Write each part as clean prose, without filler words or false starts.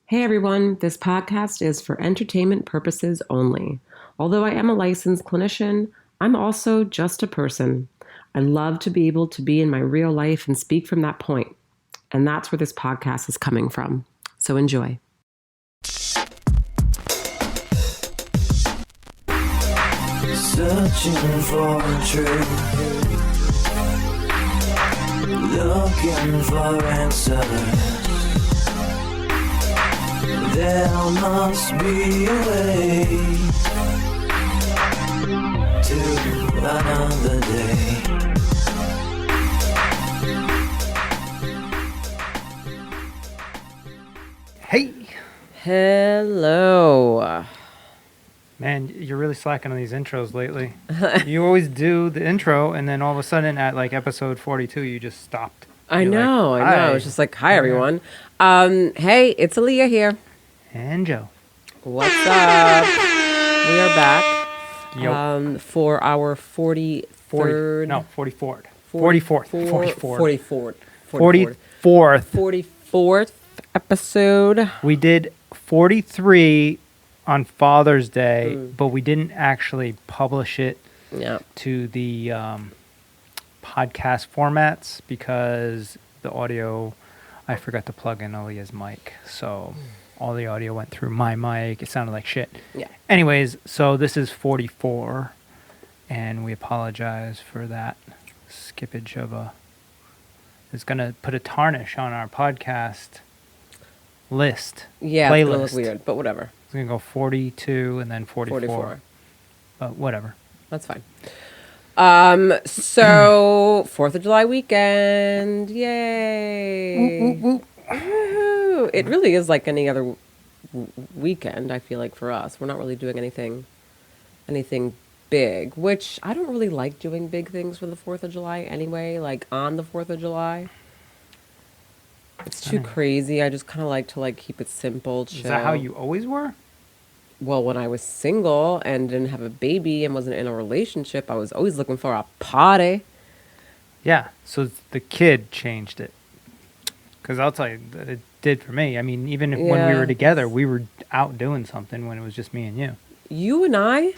Hey everyone, this podcast is for entertainment purposes only. Although I am a licensed clinician, I'm also just a person. I love to be able to be in my real life and speak from that point. And that's where this podcast is coming from. So enjoy. Searching for truth, looking for answers. There must be a way to another day. Hey, Hello. man, you're really slacking on these intros lately. You always do the intro, and then all of a sudden, at like episode 42, you just stopped. I You're know. like, "Hi." It's just like, hi everyone. Hey, it's Aaliyah here. And Joe. What's up? We are back Yo. for our 43rd. 44th. 44th. 44th. 44th. 44th. 44th episode. We did 43 on Father's Day, but we didn't actually publish it Yeah. to the podcast formats because the audio, I forgot to plug in Aaliyah's mic. So all the audio went through my mic. It sounded like shit. Yeah. Anyways, so this is 44, and we apologize for that skippage of a... It's going to put a tarnish on our podcast list. Yeah, playlist. it's gonna look weird, but whatever. It's going to go 42 and then 44. 44. But whatever. That's fine. So 4th of July weekend. Yay. Woohoo. It really is like any other weekend, I feel like, for us. We're not really doing anything big, which I don't really like doing big things for the 4th of July anyway, like on the 4th of July. It's too crazy. I just kind of like to keep it simple, chill. Is that how you always were? Well, when I was single and didn't have a baby and wasn't in a relationship, I was always looking for a party. Yeah, so the kid changed it. Because I'll tell you, it did for me. I mean, even when we Yeah. were together, we were out doing something when it was just me and you. You and I?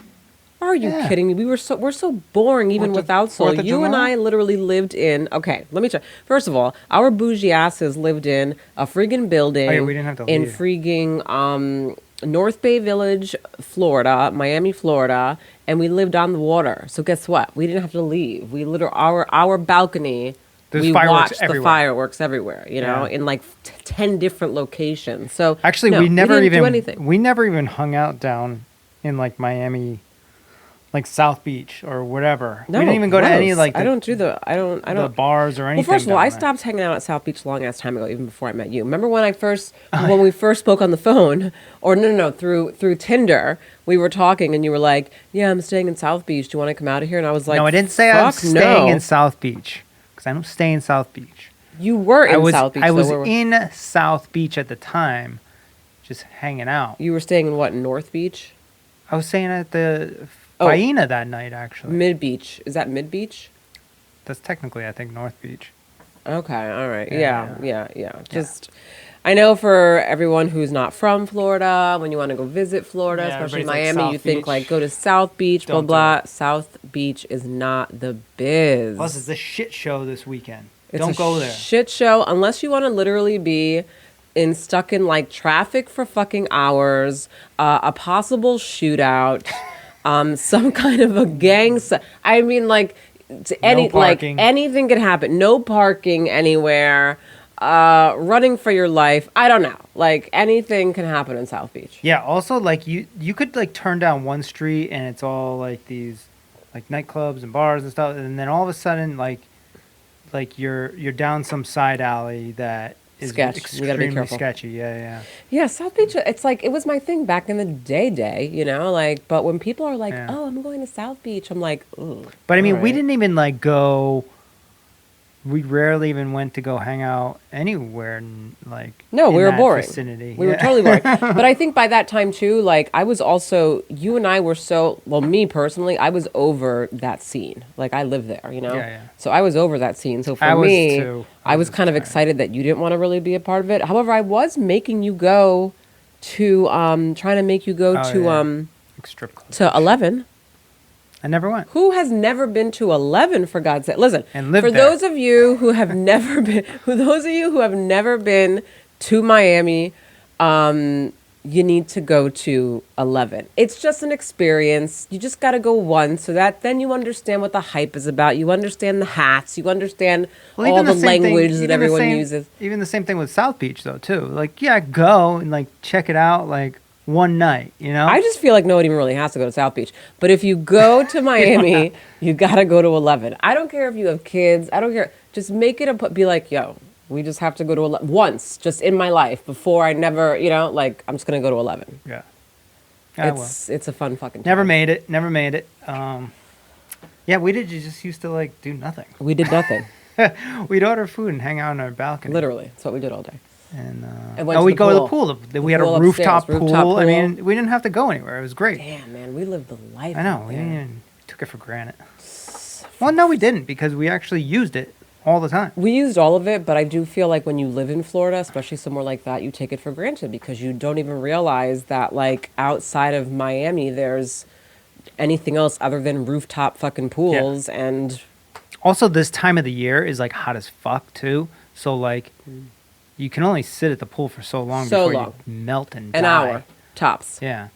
Are you Yeah. kidding me? We're so boring even Fourth of- without Soul. Fourth of You and July? I literally lived in, okay, let me try. First of all, our bougie asses lived in a friggin' building Oh, yeah, we didn't have to in leave. friggin' North Bay Village, Florida, Miami, Florida, and we lived on the water. So guess what? We didn't have to leave. We literally our balcony. There's we fireworks watched everywhere. the fireworks everywhere, you know, Yeah. in like 10 different locations. So Actually, no, we never didn't even do anything. we never even hung out down in like Miami, like South Beach or whatever. No, we didn't even go to any gross. like I don't do the I the don't bars or Well, anything. first of all, down I there. stopped hanging out at South Beach a long ass time ago, even before I met you. Remember when when we first spoke on the phone, or no, through Tinder, we were talking, and you were like, "Yeah, I'm staying in South Beach. Do you want to come out of here?" And I was like, No, I didn't say I was "Fuck staying no." in South Beach because I don't stay in South Beach. You were in South Beach. I was though, in South Beach at the time, just hanging out. You were staying in what, North Beach, I was staying at the Oh. Faena that night, actually. Mid Beach? Is that Mid Beach? That's technically, I think, North Beach. Okay, all right, Yeah, yeah. Just, I know for everyone who's not from Florida, when you want to go visit Florida, Yeah, especially everybody's like, Miami, you South think Beach. like go to South Beach, Don't do blah blah. South Beach is not the biz. Plus, it's a shit show this weekend. It's Don't a go there. shit show unless you want to literally be stuck in like traffic for fucking hours, a possible shootout, some kind of a gang. I mean, like parking. anything could happen. No parking anywhere. Running for your life. I don't know. Like anything can happen in South Beach. Yeah. Also, like you could like turn down one street and it's all like these, like nightclubs and bars and stuff, and then all of a sudden, like you're down some side alley that is Sketch. You gotta be extremely careful. sketchy. Yeah. Yeah, South Beach, it's like, it was my thing back in the day, you know, like, but when people are like, Yeah. oh, I'm going to South Beach, I'm like, ooh. But I mean, we alright. didn't even like go we rarely even went to go hang out anywhere, No, in we were that boring. vicinity. We were Yeah. totally boring. But I think by that time too, like I was also, you and I were so, well, me personally, I was over that scene. Like I lived there, you know? Yeah, yeah. So I was over that scene. So for I was me, too. I was just kind of tired. excited that you didn't want to really be a part of it. However, I was making you go to, trying to make you go Oh, to, yeah. Like strip club. to 11. I never went. Who has never been to 11 for God's sake? Listen, And lived for there. those of you who have never been, to Miami, you need to go to 11. It's just an experience. You just got to go once so that then you understand what the hype is about. You understand the hats. You understand all even the same thing- language even that the everyone same- uses. Even the same thing with South Beach, though, too. Like, yeah, go and like check it out, like one night. You know, I just feel like no one even really has to go to South Beach. But if you go to Miami, you got to go to 11. I don't care if you have kids. I don't care. Just make it be like, yo, we just have to go to 11 once, just in my life before I never, you know, like I'm just going to go to 11. yeah. I will. It's a fun fucking time. Never made it. Never made it. Yeah, we did. You just used to like do nothing. We did nothing. We'd order food and hang out on our balcony. Literally. That's what we did all day. And went to we'd the go to the pool. pool. The We had a pool rooftop upstairs, pool. rooftop I pool. mean, we didn't have to go anywhere. It was great. Damn, man, we lived the life. I know. out We there. didn't, took it for granted. Well, no, we didn't because we actually used it all the time. We used all of it, but I do feel like when you live in Florida, especially somewhere like that, you take it for granted because you don't even realize that, like, outside of Miami, there's anything else other than rooftop fucking pools and Also, this time of the year is like hot as fuck too. So like, you can only sit at the pool for so long So before long. you melt and an die. hour tops. Yeah.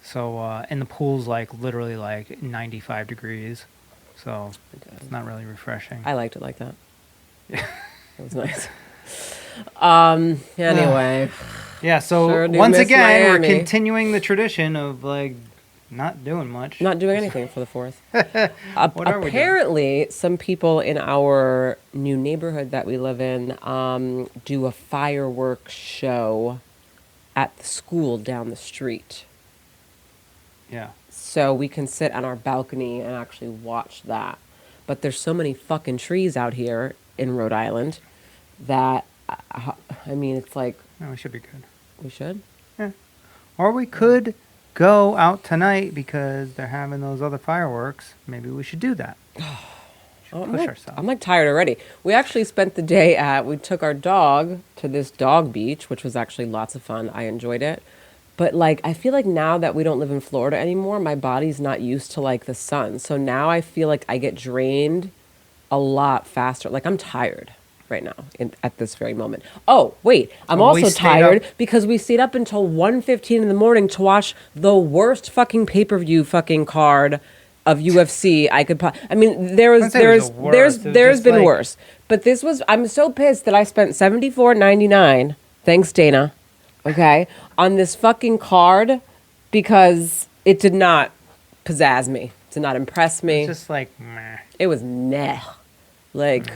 So and the pool's like literally like 95 degrees. So it's not really refreshing. I liked it like that. It was nice. Anyway, Yeah. So Sure do once miss again, we're Miami. continuing the tradition of like not doing much. not doing anything for the 4th. What are we doing? Apparently, some people in our new neighborhood that we live in do a fireworks show at the school down the street. Yeah. So we can sit on our balcony and actually watch that. But there's so many fucking trees out here in Rhode Island that, I mean, it's like, No, we should be good. we should. Or we could go out tonight because they're having those other fireworks. Maybe we should do that. Push ourselves. I'm like tired already. We actually spent the day we took our dog to this dog beach, which was actually lots of fun. I enjoyed it. But like, I feel like now that we don't live in Florida anymore, my body's not used to like the sun. So now I feel like I get drained a lot faster. Like I'm tired right now at this very moment. Oh, wait, I'm Well, we also stayed tired up- because we stayed up until 1:15 in the morning to watch the worst fucking pay-per-view fucking card of UFC I could I mean, I'd say it was the worst. It was there's just been like- worse. But this was, I'm so pissed that I spent $74.99, thanks Dana, okay, on this fucking card because it did not pizzazz me. It did not impress me. It's just like, meh. It was nah. Like,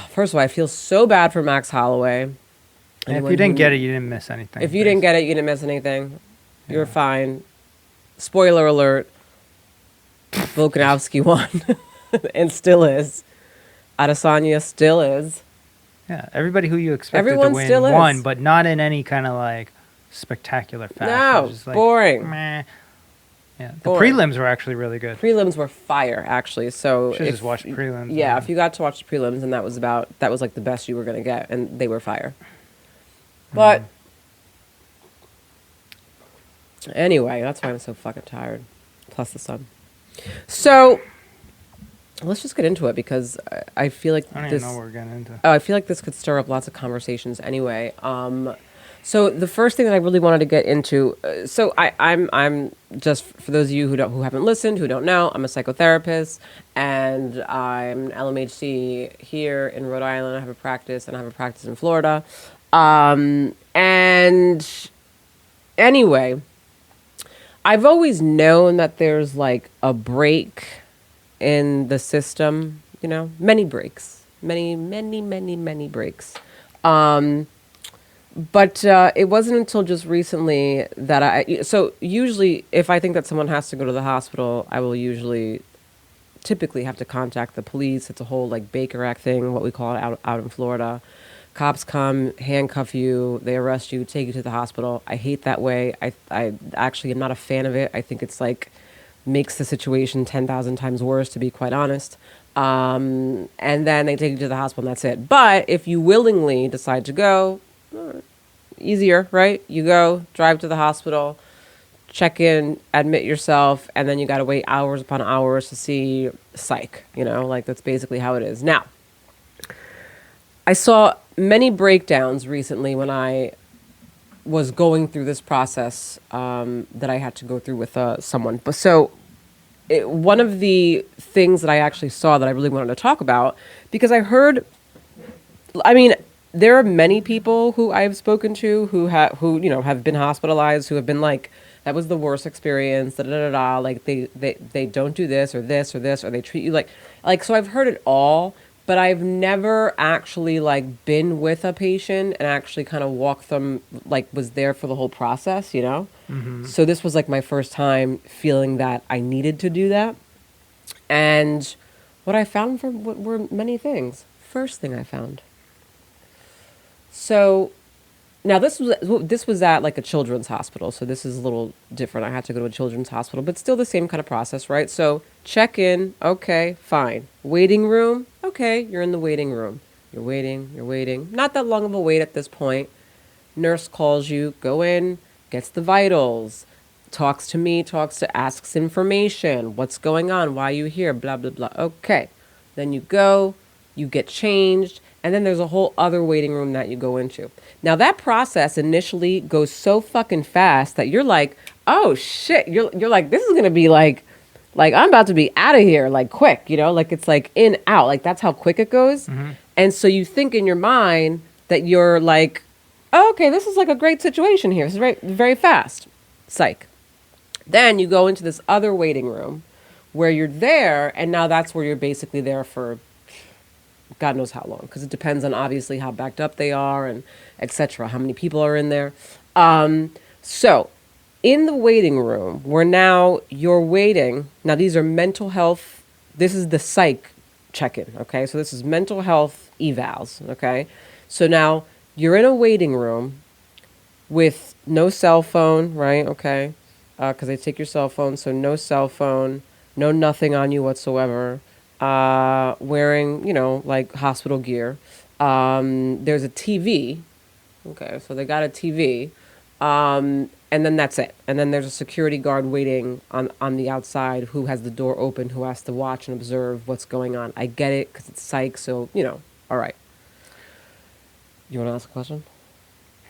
first of all, I feel so bad for Max Holloway. And if Anyone you didn't who- get it, you didn't miss anything. If you didn't get it, you didn't miss anything. You're fine. Spoiler alert. Volkanovski won. And still is. Adesanya still is. Yeah, everybody who you expected Everyone to win still is. won, but not in any kind of like spectacular fashion. No, Just like, boring. Meh. Yeah, the Boring. prelims were actually really good. Prelims were fire, actually. So Should've if- just watched prelims, Yeah, yeah. if you got to watch the prelims, and that was like the best you were gonna get, and they were fire. Mm-hmm. But anyway, that's why I'm so fucking tired. Plus the sun. So let's just get into it because I feel like I don't this. even know what we're getting into. Oh, I feel like this could stir up lots of conversations anyway. So the first thing that I really wanted to get into, so I'm just for those of you who haven't listened, who don't know, I'm a psychotherapist and I'm an LMHC here in Rhode Island. I have a practice and I have a practice in Florida. And anyway, I've always known that there's like a break in the system, you know, many breaks, many breaks. But it wasn't until just recently that so usually if I think that someone has to go to the hospital, I will usually typically have to contact the police. It's a whole like Baker Act thing, what we call it out in Florida. Cops come, handcuff you, they arrest you, take you to the hospital. I hate that way. I actually am not a fan of it. I think it's like makes the situation 10,000 times worse, to be quite honest. And then they take you to the hospital and that's it. But if you willingly decide to go, easier, right? You go, drive to the hospital, check in, admit yourself, and then you got to wait hours upon hours to see psych. Like that's basically how it is. Now, I saw many breakdowns recently when I was going through this process that I had to go through with someone. But so one of the things that I actually saw that I really wanted to talk about, because I heard, I mean, there are many people who I've spoken to who have been hospitalized, who have been like, that was the worst experience, like they don't do this or this or this, or they treat you like, so I've heard it all, but I've never actually like been with a patient and actually kind of walked them, like was there for the whole process, So this was like my first time feeling that I needed to do that. And what I found were many things. First thing I found. So now this was at like a children's hospital, so this is a little different. I had to go to a children's hospital, but still the same kind of process, right? So check in, okay, fine. Waiting room, okay, you're in the waiting room. You're waiting. Not that long of a wait at this point. Nurse calls you, go in, gets the vitals, asks information, what's going on, why are you here, blah, blah, blah. Okay, then you go, you get changed, and then there's a whole other waiting room that you go into. Now that process initially goes so fucking fast that you're like, oh shit, you're like, this is gonna be like I'm about to be out of here, like quick, like it's like in, out, like that's how quick it goes. Mm-hmm. And so you think in your mind that you're like, oh, okay, this is like a great situation here. This is very, very fast. Psych. Then you go into this other waiting room where you're there, and now that's where you're basically there for God knows how long, because it depends on obviously how backed up they are and etc. How many people are in there. So in the waiting room where now you're waiting, now these are mental health, this is the psych check-in, okay? So this is mental health evals, okay? So now you're in a waiting room with no cell phone, right? Okay. Because they take your cell phone. So no cell phone, no nothing on you whatsoever. Wearing, like hospital gear. There's a TV. Okay. So they got a TV. And then that's it. And then there's a security guard waiting on the outside who has the door open, who has to watch and observe what's going on. I get it because it's psych. So, all right. You want to ask a question?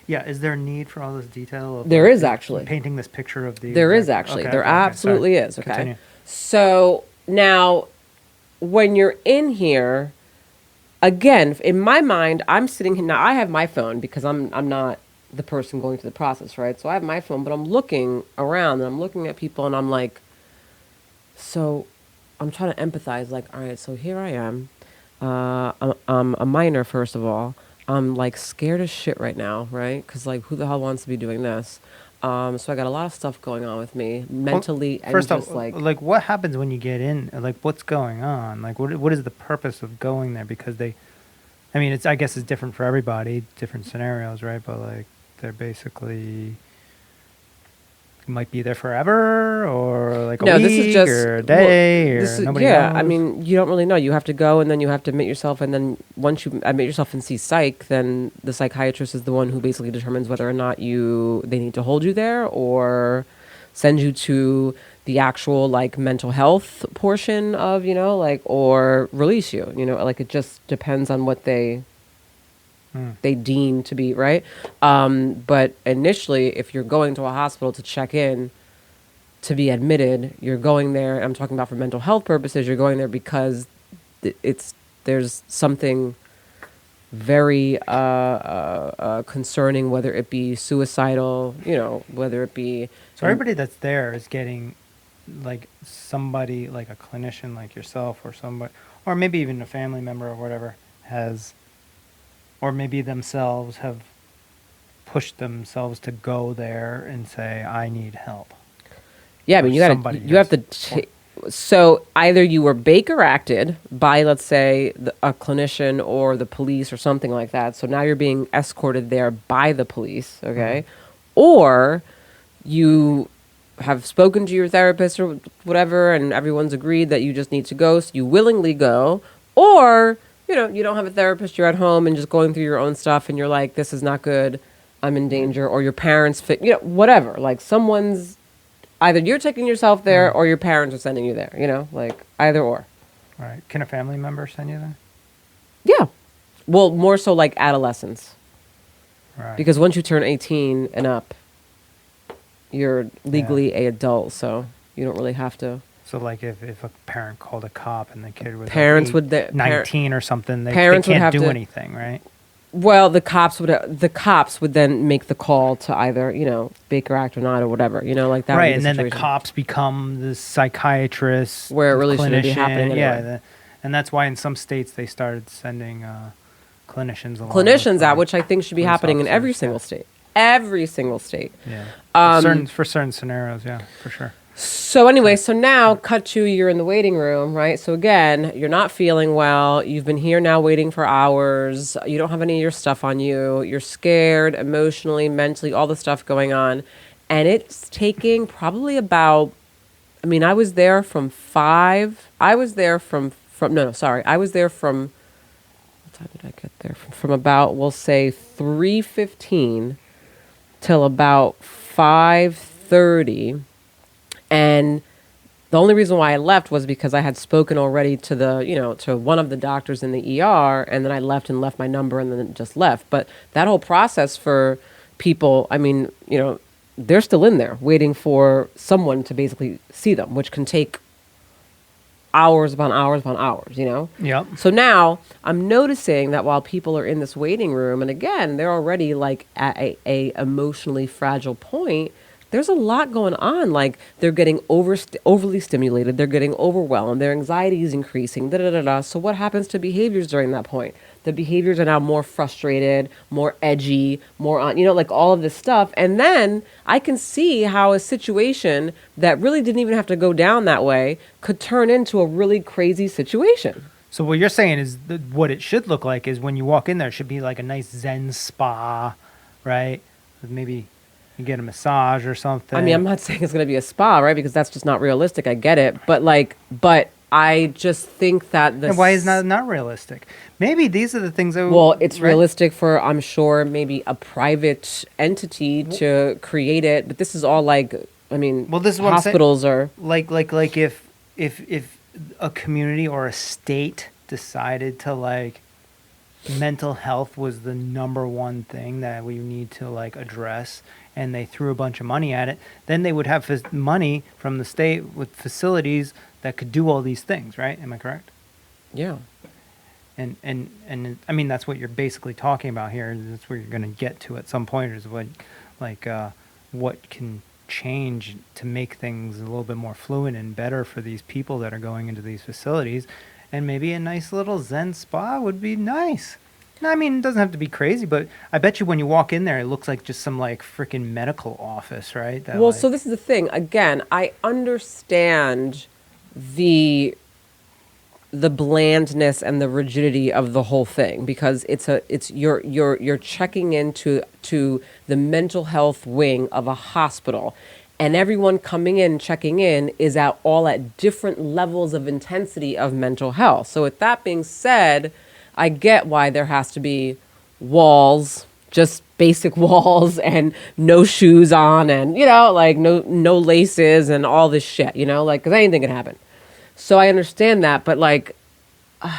Yeah, is there a need for all this detail? There is actually. Painting this picture of the... There is actually. Okay, there absolutely is, okay? Continue. So now, when you're in here, again, in my mind, I'm sitting here... Now, I have my phone because I'm not the person going through the process, right? So I have my phone, but I'm looking around and I'm looking at people and I'm like... So I'm trying to empathize, like, all right, so here I am. I'm a minor, first of all. I'm like scared as shit right now, right? Because like, who the hell wants to be doing this? So I got a lot of stuff going on with me mentally. Well, first and just off, like what happens when you get in? Like, what's going on? Like, what is the purpose of going there? Because I guess it's different for everybody, different scenarios, right? But like, they're basically might be there forever, or like a week, this is just, or a day, or nobody knows. I mean, you don't really know. You have to go, and then you have to admit yourself, and then once you admit yourself and see psych, then the psychiatrist is the one who basically determines whether or not they need to hold you there or send you to the actual like mental health portion of, or release you. Like it just depends on what they deem to be, right? But initially, if you're going to a hospital to check in, to be admitted, you're going there, I'm talking about for mental health purposes, you're going there because there's something very concerning, whether it be suicidal, whether it be... So everybody that's there is getting like somebody, like a clinician like yourself or somebody, or maybe even a family member or whatever has... Or maybe themselves have pushed themselves to go there and say, I need help. Yeah, I mean, you have to... So either you were Baker acted by, let's say, a clinician or the police or something like that. So now you're being escorted there by the police, okay? Or you have spoken to your therapist or whatever, and everyone's agreed that you just need to go, so you willingly go. Or, you don't have a therapist, you're at home and just going through your own stuff, and you're like, this is not good, I'm in danger. Or your parents, whatever. Like someone's, either you're taking yourself there or your parents are sending you there, like either or. Right. Can a family member send you there? Yeah. Well, more so like adolescents. Right. Because once you turn 18 and up, you're legally a adult, so you don't really have to. So, like, if a parent called a cop and the kid was Parents like would 19 or something, they parents would can't have do to- anything, right? Well, the cops would then make the call to either Baker Act or not or whatever, like that. Right, would be and then the situation. cops become the psychiatrist, Where it really shouldn't be clinician. happening Yeah, anyway. and that's why in some states they started sending clinicians along. Clinicians with, out, which I think should be police happening in every officers, single state. Every single state. Yeah, for certain scenarios, yeah, for sure. So anyway, so now cut to you're in the waiting room, right? So again, you're not feeling well. You've been here now waiting for hours. You don't have any of your stuff on you. You're scared emotionally, mentally, all the stuff going on. And it's taking probably about, I was there from 5. I was there from no, sorry. I was there from, what time did I get there? From about, we'll say 3:15 till about 5:30. And the only reason why I left was because I had spoken already to to one of the doctors in the ER, and then I left my number and then just left. But that whole process for people, they're still in there waiting for someone to basically see them, which can take hours upon hours upon hours, Yep. So now I'm noticing that while people are in this waiting room, and again, they're already like at a emotionally fragile point, there's a lot going on. Like they're getting overly stimulated, they're getting overwhelmed, their anxiety is increasing, da da da da. So what happens to behaviors during that point? The behaviors are now more frustrated, more edgy, more on, like all of this stuff. And then I can see how a situation that really didn't even have to go down that way could turn into a really crazy situation. So what you're saying is that what it should look like is when you walk in there, it should be like a nice Zen spa, right? With maybe you get a massage or something. I'm not saying it's going to be a spa, right? Because that's just not realistic. I get it. But I just think that And why is that not realistic? Maybe these are the things that... Well, it's right? realistic for, I'm sure, maybe a private entity to create it. But this is all like, Well, this is what hospitals are... Like if a community or a state decided to like mental health was the number one thing that we need to like address, and they threw a bunch of money at it, then they would have money from the state with facilities that could do all these things, right? Am I correct? Yeah. And that's what you're basically talking about here. That's where you're going to get to at some point, is what can change to make things a little bit more fluid and better for these people that are going into these facilities. And maybe a nice little Zen spa would be nice. It doesn't have to be crazy, but I bet you when you walk in there, it looks like just some like freaking medical office, right? So this is the thing. Again, I understand the blandness and the rigidity of the whole thing, because you're checking into the mental health wing of a hospital, and everyone coming in, checking in, is all at different levels of intensity of mental health. So with that being said, I get why there has to be walls, just basic walls, and no shoes on, and like no laces and all this shit, because anything can happen. So I understand that, but I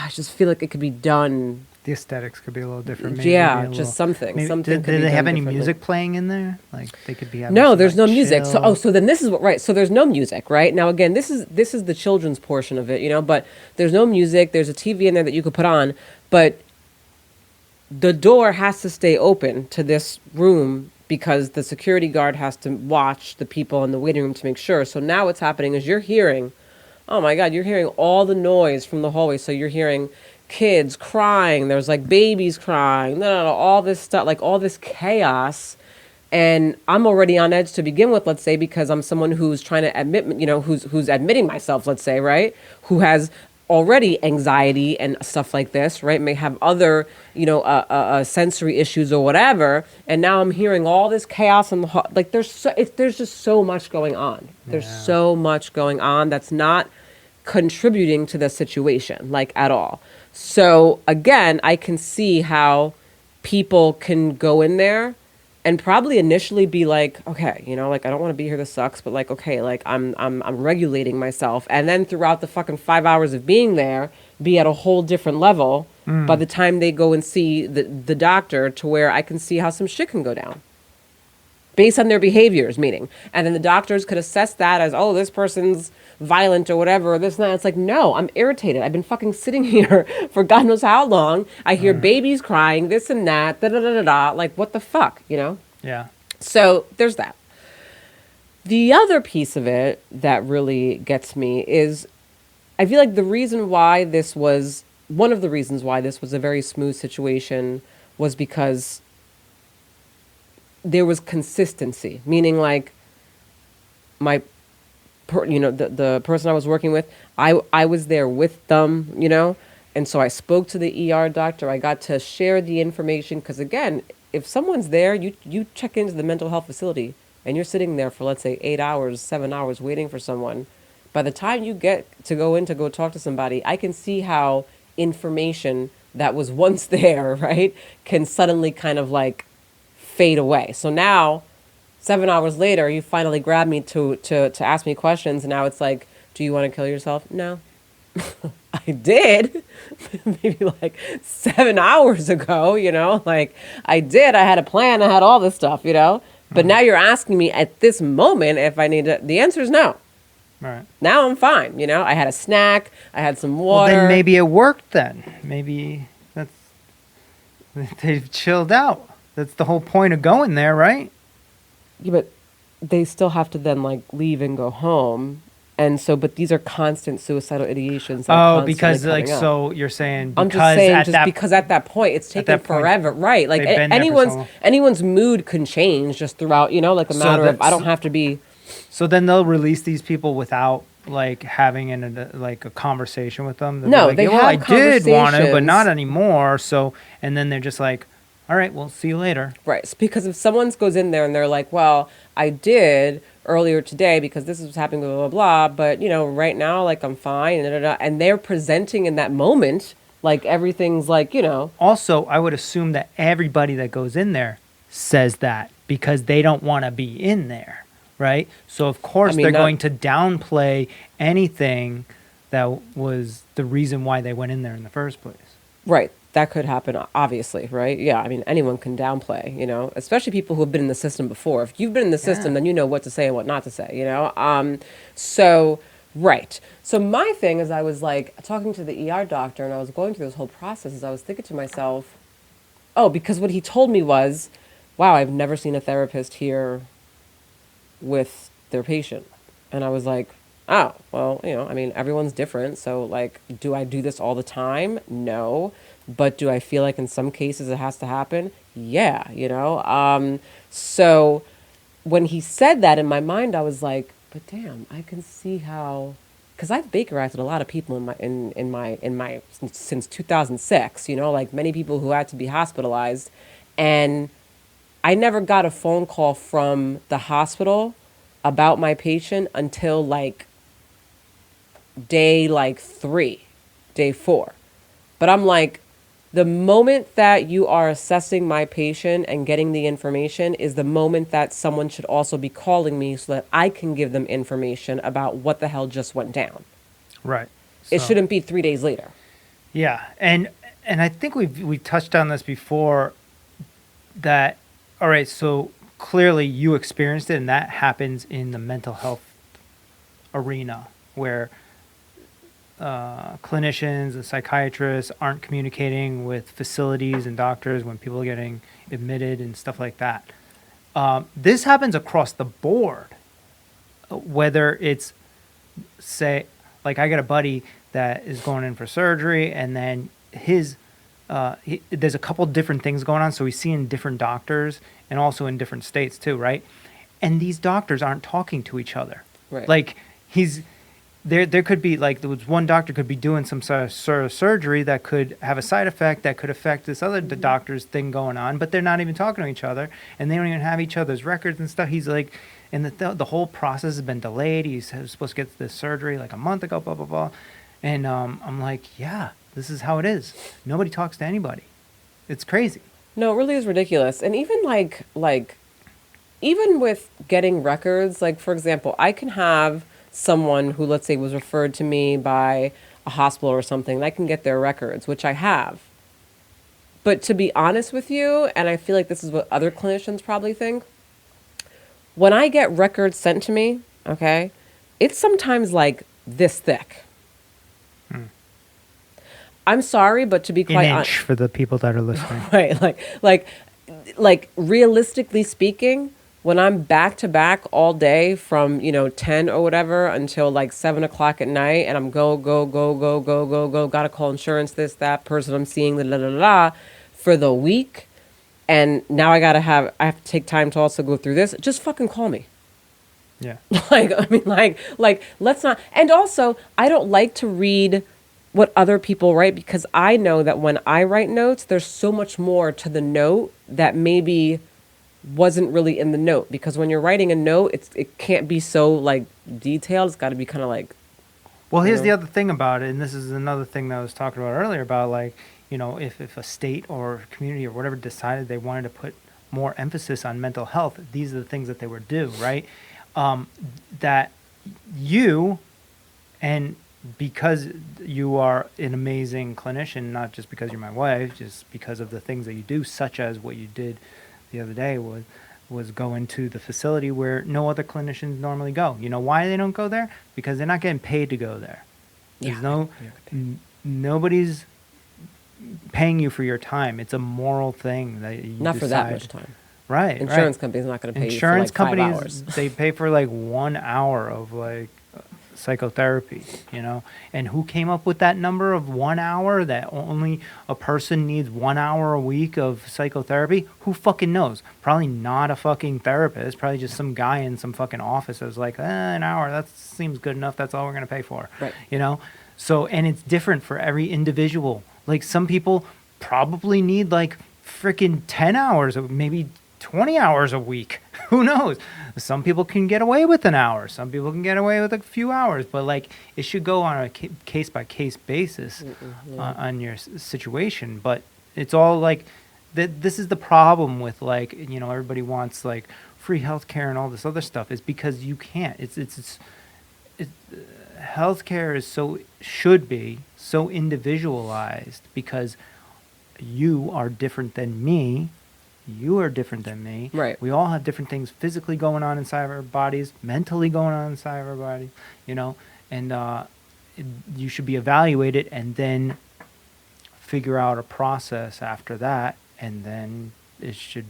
just feel like it could be done. The aesthetics could be a little different. Maybe Yeah, maybe just something. Something. Did they have any music playing in there? Like they could be having. No, some, there's like, no music. chill- So then this is what, right? So there's no music, right? Now again, this is the children's portion of it, but there's no music. There's a TV in there that you could put on, but the door has to stay open to this room because the security guard has to watch the people in the waiting room to make sure. So now what's happening is you're hearing, oh my God, you're hearing all the noise from the hallway. So you're hearing kids crying. There's like babies crying, all this stuff, like all this chaos. and I'm already on edge to begin with, let's say, because I'm someone who's trying to admit, who's admitting myself, let's say, right, who has already anxiety and stuff like this, right, may have other, sensory issues or whatever, and now I'm hearing all this chaos and like there's just so much going on. There's Yeah. so much going on that's not contributing to the situation, like, at all. So again, I can see how people can go in there and probably initially be like, okay, like, I don't want to be here, this sucks, but like, okay, like, I'm regulating myself, and then throughout the fucking 5 hours of being there, be at a whole different level by the time they go and see the doctor, to where I can see how some shit can go down based on their behaviors, meaning. And then the doctors could assess that as, oh, this person's violent or whatever, or this and that. It's like, no, I'm irritated. I've been fucking sitting here for God knows how long. I hear babies crying, this and that, da da da da da. Like, what the fuck, Yeah. So there's that. The other piece of it that really gets me is, I feel like one of the reasons why this was a very smooth situation was because there was consistency, meaning, like, the person I was working with, I was there with them, and so I spoke to the ER doctor. I got to share the information, because again, if someone's there, you check into the mental health facility and you're sitting there for, let's say, 8 hours, 7 hours waiting for someone. By the time you get to go in to go talk to somebody, I can see how information that was once there, right, can suddenly kind of like fade away. So now, 7 hours later, you finally grab me to ask me questions, and now it's like, do you want to kill yourself? No. I did maybe like 7 hours ago, like, I did. I had a plan. I had all this stuff, but now you're asking me at this moment if I need to. The answer is no. Right. Now I'm fine. I had a snack. I had some Well, water. then maybe it worked then. Maybe they've chilled out. That's the whole point of going there, right? Yeah, but they still have to then, like, leave and go home. And so, but these are constant suicidal ideations. That are Oh, because constantly like, coming up. so you're saying because I'm just saying, at just that because at that point it's taken that point, forever, right? Like, they've been there for so long. anyone's mood can change just throughout, like a So matter of, that's- I don't have to be. So then they'll release these people without like having a conversation with them. They'll be No, like, they "Yeah, well, I have did want to, but conversations. not anymore." So and then they're just like, "All right, we'll see you later." Right. So because if someone goes in there and they're like, well, I did earlier today because this was happening, blah, blah, blah, but, right now, like, I'm fine, and they're presenting in that moment, like, everything's like, Also, I would assume that everybody that goes in there says that because they don't want to be in there, right? So of course I mean, they're not- going to downplay anything that was the reason why they went in there in the first place. right. That could happen, obviously, right? Yeah, I mean, anyone can downplay, especially people who have been in the system before. If you've been in the system, Yeah. then you know what to say and what not to say, So, right. So my thing is, I was like talking to the ER doctor, and I was going through this whole process, as I was thinking to myself, oh, because what he told me was, wow, I've never seen a therapist here with their patient. And I was like, oh, well, I mean, everyone's different. So, like, do I do this all the time? No. But do I feel like in some cases it has to happen? Yeah, So when he said that, in my mind, I was like, but damn, I can see how, because I've Baker acted a lot of people in my since 2006, like many people who had to be hospitalized, and I never got a phone call from the hospital about my patient until like day like 3, day 4. But I'm like, the moment that you are assessing my patient and getting the information is the moment that someone should also be calling me so that I can give them information about what the hell just went down. Right. It So- shouldn't be 3 days later. Yeah, and I think we've touched on this before. That all right. So clearly you experienced it, and that happens in the mental health arena where clinicians and psychiatrists aren't communicating with facilities and doctors when people are getting admitted and stuff like that. This happens across the board, whether it's, say, like I got a buddy that is going in for surgery, and then his there's a couple different things going on. So he's seeing different doctors and also in different states too, right? And these doctors aren't talking to each other. Right. Like there could be like there was one doctor could be doing some sort of surgery that could have a side effect that could affect this other doctor's thing going on, but they're not even talking to each other, and they don't even have each other's records and stuff. He's like, and the whole process has been delayed. He was supposed to get this surgery like a month ago, blah blah blah, and I'm like, yeah, this is how it is. Nobody talks to anybody. It's crazy. No, it really is ridiculous. And even even with getting records, like for example, I can have someone who, let's say, was referred to me by a hospital or something, and I can get their records, which I have. But to be honest with you, and I feel like this is what other clinicians probably think, when I get records sent to me, okay, it's sometimes like this thick. I'm sorry, but to be An quite inch honest, for the people that are listening. right? Like realistically speaking, when I'm back to back all day from 10 or whatever until like 7 o'clock at night, and I'm go, gotta call insurance, this, that person I'm seeing, la la la la, for the week, and now I have to take time to also go through this. Just fucking call me. Yeah. Like let's not. And also, I don't like to read what other people write, because I know that when I write notes, there's so much more to the note that maybe wasn't really in the note. Because when you're writing a note, it can't be so like detailed. It's got to be kind of like. Well, here's know? the other thing about it, and this is another thing that I was talking about earlier about, like, if a state or community or whatever decided they wanted to put more emphasis on mental health, these are the things that they would do, right? That you, and because you are an amazing clinician, not just because you're my wife, just because of the things that you do, such as what you did the other day was go into the facility where no other clinicians normally go. You know why they don't go there? Because they're not getting paid to go there. There's nobody's paying you for your time. It's a moral thing that you Not decide. for that much time. Right. Insurance companies not going to pay Insurance you for like 5 companies, hours. they pay for like 1 hour of like psychotherapy, and who came up with that number of 1 hour, that only a person needs 1 hour a week of psychotherapy? Who fucking knows? Probably not a fucking therapist, probably just some guy in some fucking office that was like, an hour, that seems good enough, that's all we're going to pay for. Right. So, and it's different for every individual. Like, some people probably need like freaking 10 hours, maybe 20 hours a week. Who knows? Some people can get away with an hour. Some people can get away with a few hours. But like, it should go on a case by case basis on your situation. But it's all like, this is the problem with like, everybody wants like free healthcare and all this other stuff, is because you can't. It's healthcare should be so individualized, because you are different than me. You are different than me. Right. We all have different things physically going on inside of our bodies, mentally going on inside of our body, and you should be evaluated and then figure out a process after that. And then it should,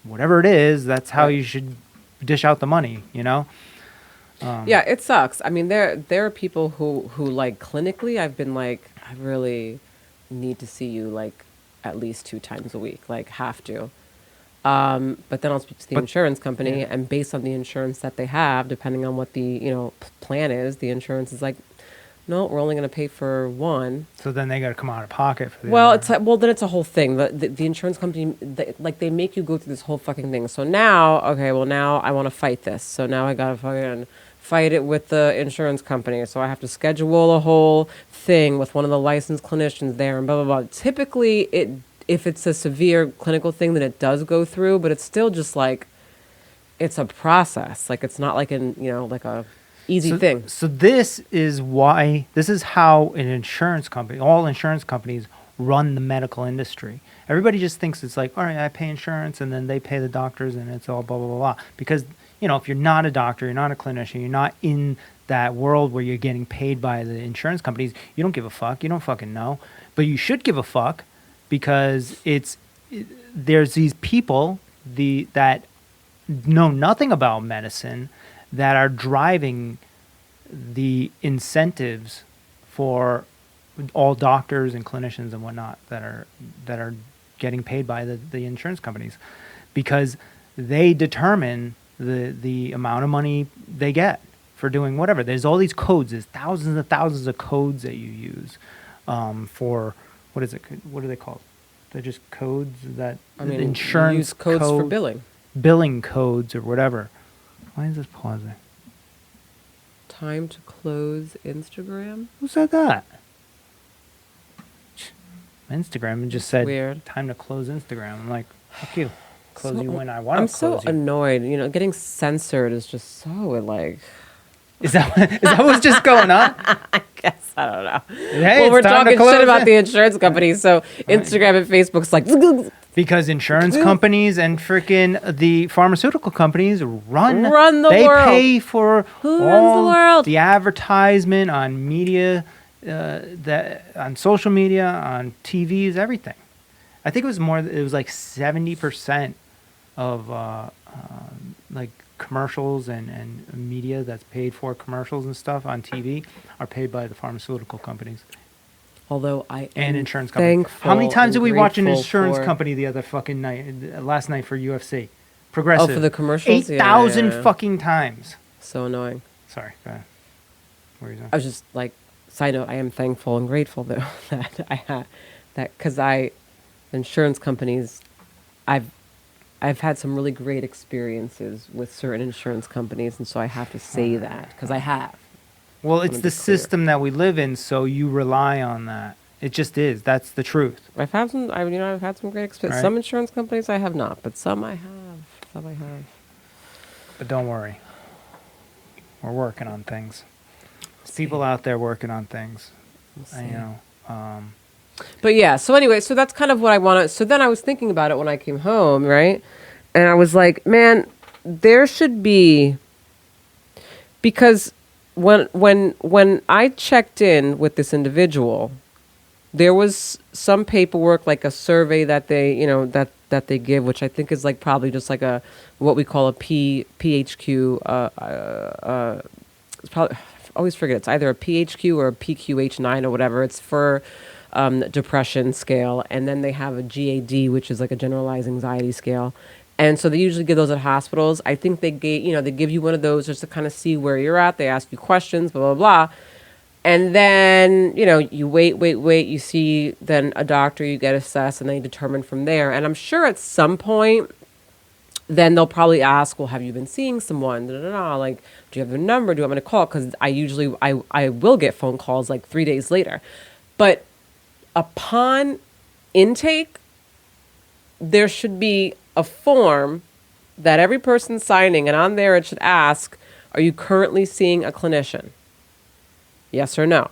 whatever it is, that's how you should dish out the money, Yeah, it sucks. I mean, there are people who like clinically, I've been like, I really need to see you like at least 2 times a week, like have to. But then I'll speak to the insurance company, and based on the insurance that they have, depending on what the plan is, the insurance is like, no, we're only going to pay for 1. So then they got to come out of pocket for the Well, other. then it's a whole thing. The insurance company, they make you go through this whole fucking thing. So now, okay, well now I want to fight this. So now I gotta fucking fight it with the insurance company. So I have to schedule a whole thing with one of the licensed clinicians there, and blah blah blah. Typically, if it's a severe clinical thing, then it does go through, but it's still just like, it's a process. Like, it's not like like a easy thing. So this is how an insurance company, all insurance companies run the medical industry. Everybody just thinks it's like, all right, I pay insurance and then they pay the doctors and it's all blah, blah, blah, blah. Because, if you're not a doctor, you're not a clinician, you're not in that world where you're getting paid by the insurance companies, you don't give a fuck. You don't fucking know. But you should give a fuck, because there's these people that know nothing about medicine that are driving the incentives for all doctors and clinicians and whatnot that are getting paid by the insurance companies, because they determine the amount of money they get for doing whatever. There's all these codes. There's thousands and thousands of codes that you use for what is it? What are they called? They're just codes that insurance you use codes for code- billing. codes or whatever. Why is this pausing? Time to close Instagram. Who said that? Instagram just said Weird. time to close Instagram. I'm like, fuck you. Close So- you when I want to I'm close so you. annoyed. You know, getting censored is just so like. Is that what's just going on? I guess I don't know. Hey, Well, it's we're time to talking close shit about it. the insurance companies, so Instagram and Facebook's like. Because insurance companies and freaking the pharmaceutical companies run the they world. pay for Who runs the all world? the advertisement on media, that on social media, on TVs, everything. I think it was more. It was like 70% of like commercials and media that's paid for commercials and stuff on TV are paid by the pharmaceutical companies Although I and am insurance companies. thankful How many times did and we watch an grateful insurance for- company the other fucking night, last night for UFC? Progressive. Oh, for the commercials? Yeah, 8,000 yeah. fucking times. So annoying. Sorry, go ahead. What were you saying? I was just like, side note, I am thankful and grateful though that I had that because insurance companies, I've had some really great experiences with certain insurance companies, and so I have to say that because I have. Well, it's wanna the be clear. system that we live in, so you rely on that. It just is. That's the truth. I've had some. I've had some great experiences. Right. Some insurance companies I have not, but some I have. Some I have. But don't worry. We're working on things. There's people out there working on things. We'll You see. know. But yeah, so anyway, so that's kind of what I wanted. So then I was thinking about it when I came home, right? And I was like, man, there should be, because when I checked in with this individual, there was some paperwork, like a survey that they, that they give, which I think is like probably just like a what we call a PHQ. It's probably, I always forget, it's either a PHQ or a PQH9 or whatever. It's for depression scale, and then they have a GAD, which is like a generalized anxiety scale. And so they usually give those at hospitals. I think they they give you one of those just to kind of see where you're at. They ask you questions, blah, blah, blah. And then, you wait, you see then a doctor, you get assessed, and they determine from there. And I'm sure at some point, then they'll probably ask, well, have you been seeing someone? Da, da, da. Like, do you have their number? Do you want me to call? Because I will get phone calls like 3 days later. But upon intake, there should be a form that every person's signing, and on there it should ask, are you currently seeing a clinician? Yes or no?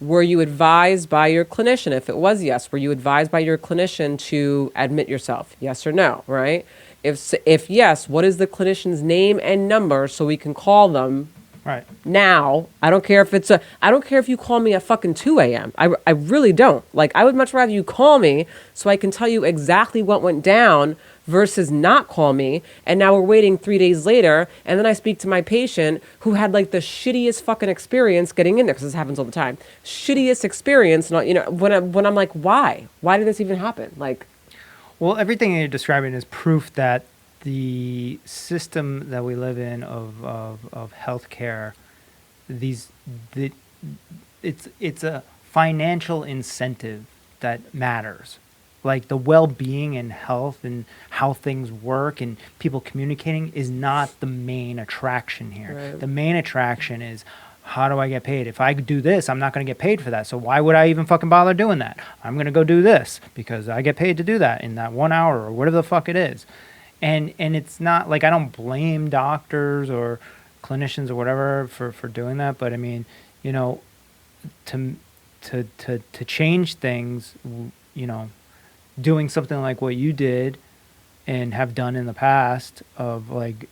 Were you advised by your clinician? If it was yes, were you advised by your clinician to admit yourself? Yes or no, right? If yes, what is the clinician's name and number so we can call them Right. now? I don't care if you call me at fucking 2 a.m. I really don't. Like, I would much rather you call me so I can tell you exactly what went down versus not call me. And now we're waiting 3 days later. And then I speak to my patient who had like the shittiest fucking experience getting in there. Cause this happens all the time. Shittiest experience. Not, when I'm like, why did this even happen? Like, Well, everything you're describing is proof that the system that we live in of healthcare, it's a financial incentive that matters. Like the well-being and health and how things work and people communicating is not the main attraction here. Right. The main attraction is, how do I get paid? If I do this, I'm not going to get paid for that. So why would I even fucking bother doing that? I'm going to go do this because I get paid to do that in that 1 hour or whatever the fuck it is. And it's not like, I don't blame doctors or clinicians or whatever for doing that. But I mean, to change things, doing something like what you did and have done in the past of like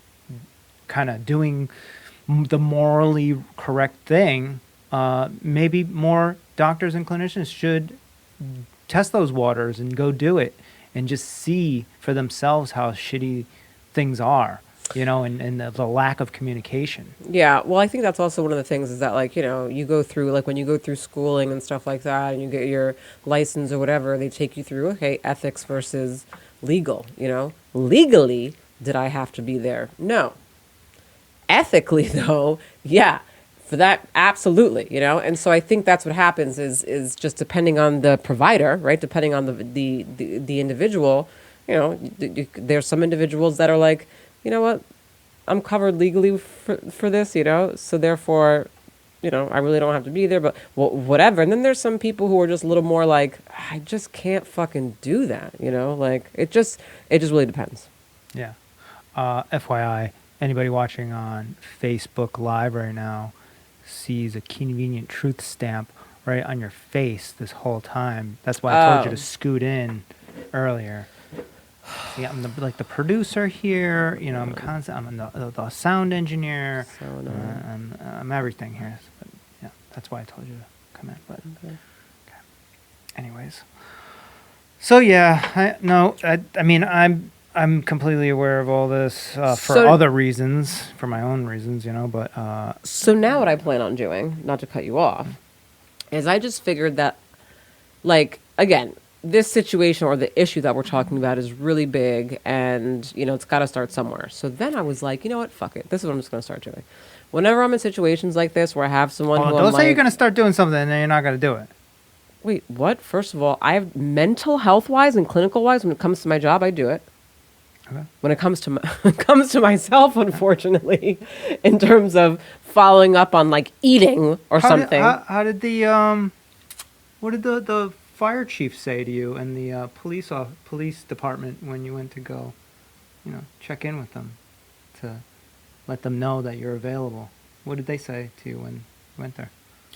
kind of doing the morally correct thing, maybe more doctors and clinicians should test those waters and go do it and just see for themselves how shitty things are. you know, and the lack of communication. Yeah, well, I think that's also one of the things is that, like, you know, you go through, like, when you go through schooling and stuff like that, and you get your license or whatever, they take you through, okay, ethics versus legal, you know? Legally, did I have to be there? No. Ethically, though, yeah, for that, absolutely, you know? And so I think that's what happens is just depending on the provider, right? Depending on the individual, you know, there's some individuals that are like, you know what? I'm covered legally for this, you know, so therefore, you know, I really don't have to be there, but whatever. And then there's some people who are just a little more like, I just can't fucking do that, you know, like it just really depends. Yeah. FYI, anybody watching on Facebook Live right now sees a convenient truth stamp right on your face this whole time. That's why I told you to scoot in earlier. See, I'm the producer here. You know, I'm the sound engineer. So annoying. I'm everything here. But yeah, that's why I told you to come in. But okay. Anyways, so yeah, I mean, I'm completely aware of all this for other reasons, for my own reasons, you know. But so now what I plan on doing, not to cut you off, is I just figured that, like, again, this situation or the issue that we're talking about is really big, and you know it's got to start somewhere. So then I was like, you know what, fuck it. This is what I'm just going to start doing. Whenever I'm in situations like this where I have someone who don't say you're going to start doing something and then you're not going to do it. Wait, what? First of all, I have mental health wise and clinical wise. When it comes to my job, I do it. Okay. When it comes to comes to myself, unfortunately, in terms of following up on like eating or something. How did the what did the fire chief say to you and the police department when you went to go, you know, check in with them to let them know that you're available? What did they say to you when you went there?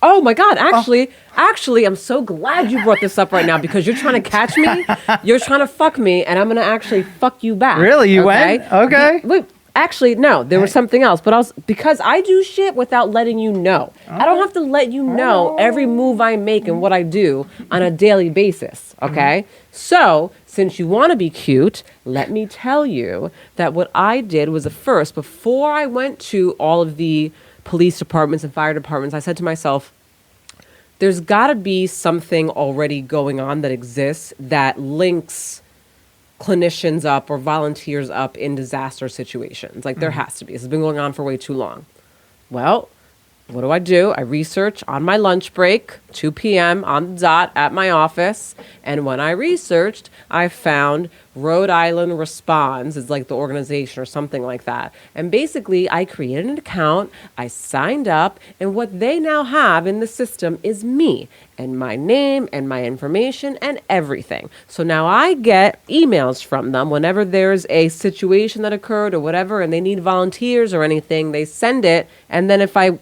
Oh my God! Actually, I'm so glad you brought this up right now because you're trying to catch me. You're trying to fuck me, and I'm gonna actually fuck you back. Really? You went? Okay. Wait, actually, no. There was something else, but because I do shit without letting you know. Okay. I don't have to let you know every move I make and what I do on a daily basis. Okay. Mm-hmm. So, since you want to be cute, let me tell you that what I did was before I went to all of the police departments and fire departments, I said to myself, there's got to be something already going on that exists that links clinicians up or volunteers up in disaster situations. Like, there has to be. This has been going on for way too long. Well, what do? I research on my lunch break, 2 p.m. on the dot at my office. And when I researched, I found Rhode Island Responds. It's like the organization or something like that. And basically, I created an account, I signed up, and what they now have in the system is me and my name and my information and everything. So now I get emails from them whenever there's a situation that occurred or whatever, and they need volunteers or anything, they send it. And then if I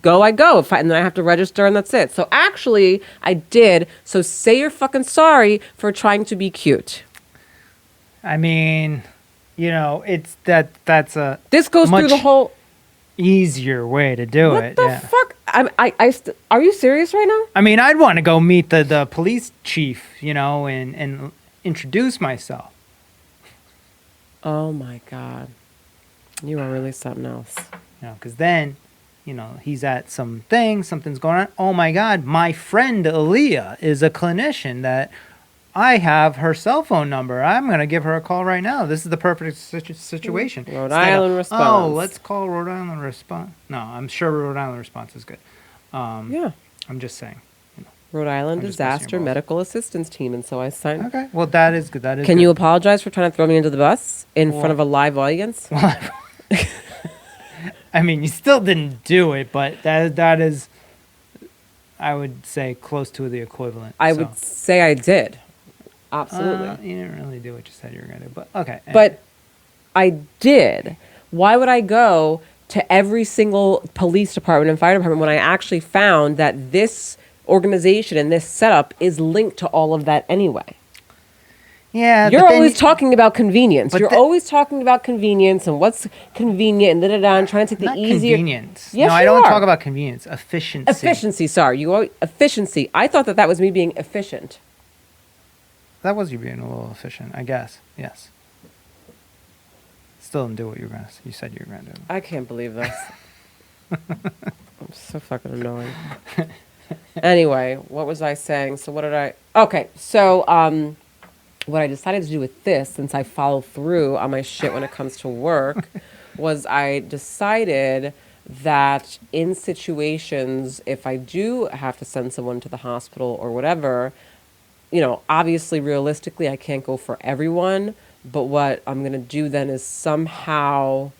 go, and then I have to register, and that's it. So actually, I did. So say you're fucking sorry for trying to be cute. I mean, you know, it's that's a this goes through the whole easier way to do it. What the fuck? Are you serious right now? I mean, I'd want to go meet the police chief, you know, and introduce myself. Oh my God, you are really something else. You know, because then, you know, he's at something's going on. Oh my God, my friend Aaliyah is a clinician that I have her cell phone number. I'm going to give her a call right now. This is the perfect situation. Rhode Island Response. Oh, let's call Rhode Island Response. No, I'm sure Rhode Island Response is good. Yeah. I'm just saying. You know, Rhode Island Disaster Medical Assistance Team, and so I signed. Okay, well, that is good. Can you apologize for trying to throw me into the bus in front of a live audience? I mean, you still didn't do it, but that is, I would say, close to the equivalent. I would say I did. Absolutely. You didn't really do what you said you were going to do, but okay. But I did. Why would I go to every single police department and fire department when I actually found that this organization and this setup is linked to all of that anyway? Yeah, you're always talking about convenience. You're always talking about convenience and what's convenient and and trying to take the easier. Convenience. Yes, no, I don't talk about convenience. Efficiency. Efficiency. Sorry, efficiency. I thought that was me being efficient. That was you being a little efficient, I guess. Yes. still didn't do what you said you were gonna do. I can't believe this. I'm so fucking annoying. Anyway, what was I saying? So what did I... Okay, so what I decided to do with this, since I follow through on my shit when it comes to work, was I decided that in situations, if I do have to send someone to the hospital or whatever, you know, obviously, realistically, I can't go for everyone, but what I'm going to do then is somehow...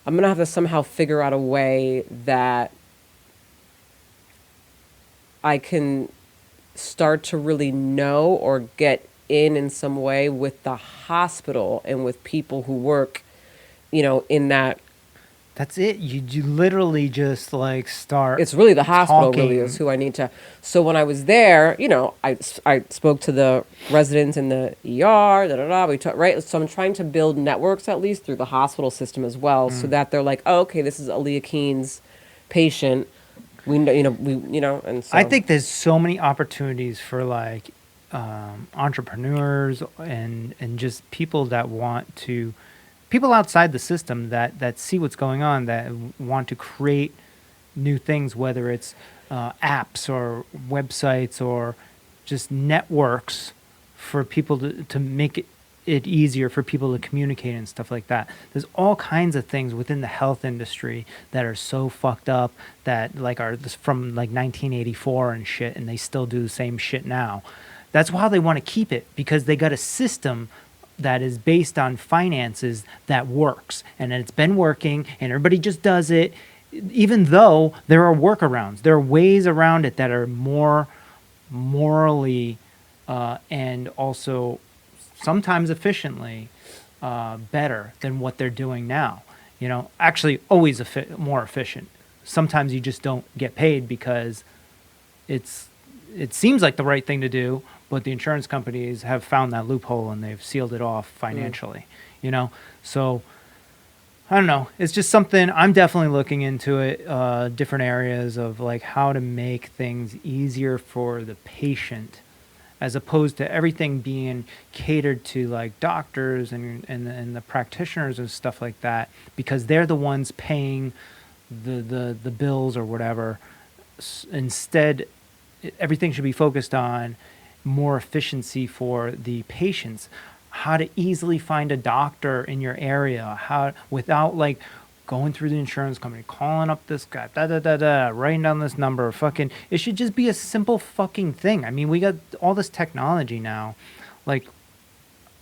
I'm going to have to somehow figure out a way that I can start to really know or get in some way with the hospital and with people who work, you know, in that. That's it. You literally just like start. It's really the hospital really talking. is who I need to. So when I was there, you know, I spoke to the residents in the ER, we talk, right? So I'm trying to build networks at least through the hospital system as well, so that they're like, oh, okay, this is Aaliyah Keene's patient. We know, and so I think there's so many opportunities for like entrepreneurs and just people that want to, people outside the system that see what's going on, that want to create new things, whether it's apps or websites or just networks for people to make it easier for people to communicate and stuff like that. There's all kinds of things within the health industry that are so fucked up that like are from like 1984 and shit, and they still do the same shit now. That's why they want to keep it, because they got a system that is based on finances that works, and it's been working and everybody just does it, even though there are workarounds. There are ways around it that are more morally and also sometimes efficiently better than what they're doing now. You know, actually always more efficient. Sometimes you just don't get paid because it seems like the right thing to do, but the insurance companies have found that loophole and they've sealed it off financially, you know? So I don't know. It's just something I'm definitely looking into it, different areas of like how to make things easier for the patient, as opposed to everything being catered to like doctors and the practitioners and stuff like that, because they're the ones paying the bills or whatever. Instead, everything should be focused on more efficiency for the patients. How to easily find a doctor in your area, how without like going through the insurance company, calling up this guy, writing down this number, fucking, it should just be a simple fucking thing. I mean, we got all this technology now. Like,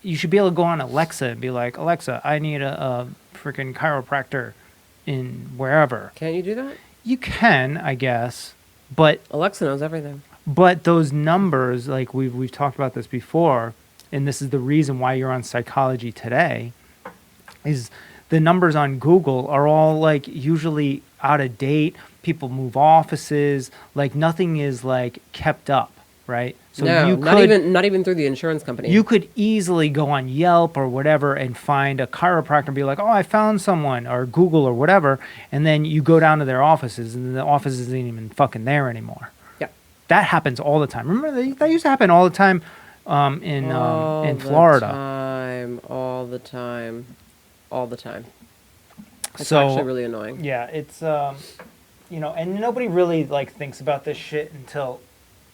you should be able to go on Alexa and be like, Alexa, I need a freaking chiropractor in wherever. Can't you do that? You can, I guess, but Alexa knows everything. But those numbers, like we've talked about this before, and this is the reason why you're on Psychology Today, is the numbers on Google are all like usually out of date. People move offices, like nothing is like kept up, right? So no, not even through the insurance company. You could easily go on Yelp or whatever and find a chiropractor and be like, oh, I found someone, or Google or whatever, and then you go down to their offices and the office isn't even fucking there anymore. Yeah, that happens all the time. Remember that used to happen all the time in Florida. All the time. It's so, actually really annoying. Yeah, it's and nobody really like thinks about this shit until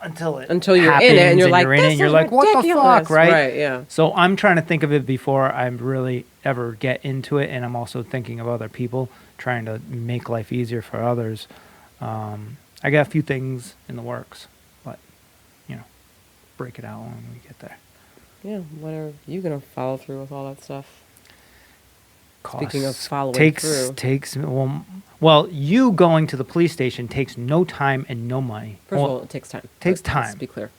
you're happens, in it and you're like, you're like, what the fuck, right? Right, yeah. So I'm trying to think of it before I really ever get into it, and I'm also thinking of other people, trying to make life easier for others. I got a few things in the works, but break it out when we get there. Yeah, when are you gonna follow through with all that stuff? Costs. Speaking of following through. Well, you going to the police station takes no time and no money. First of all, it takes time. Takes time. Let's be clear.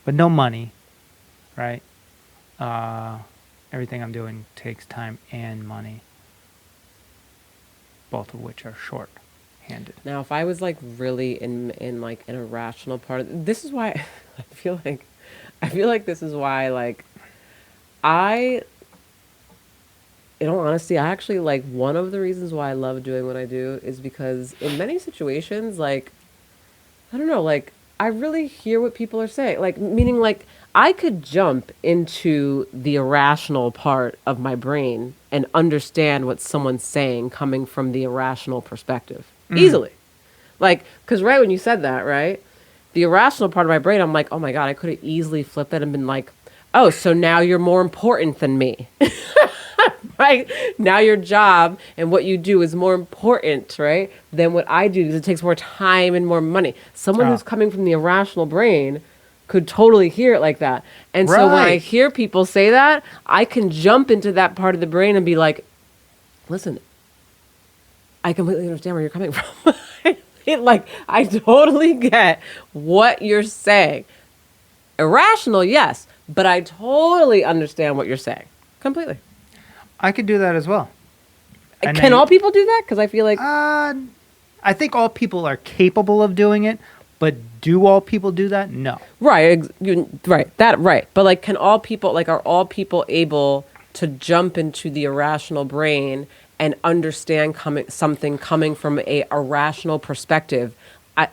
But no money, right? Everything I'm doing takes time and money, both of which are short-handed. Now, if I was like really in like an irrational part of this is why I feel like this is why like in all honesty, I actually like one of the reasons why I love doing what I do is because in many situations, like, I don't know, like, I really hear what people are saying. Like, meaning, like, I could jump into the irrational part of my brain and understand what someone's saying coming from the irrational perspective. Easily. Like, because right when you said that, right? The irrational part of my brain, I'm like, oh my God, I could have easily flipped it and been like, oh, so now you're more important than me. Right? Now your job and what you do is more important, right, than what I do because it takes more time and more money. Someone who's coming from the irrational brain could totally hear it like that. And so when I Right. hear people say that, I can jump into that part of the brain and be like, listen, I completely understand where you're coming from. Like, I totally get what you're saying. Irrational, yes, but I totally understand what you're saying. Completely. I could do that as well. And Can I- all people do that? Because I feel like I think all people are capable of doing it, but do all people do that? No. right, right. But like, can all people are all people able to jump into the irrational brain and understand something coming from a irrational perspective?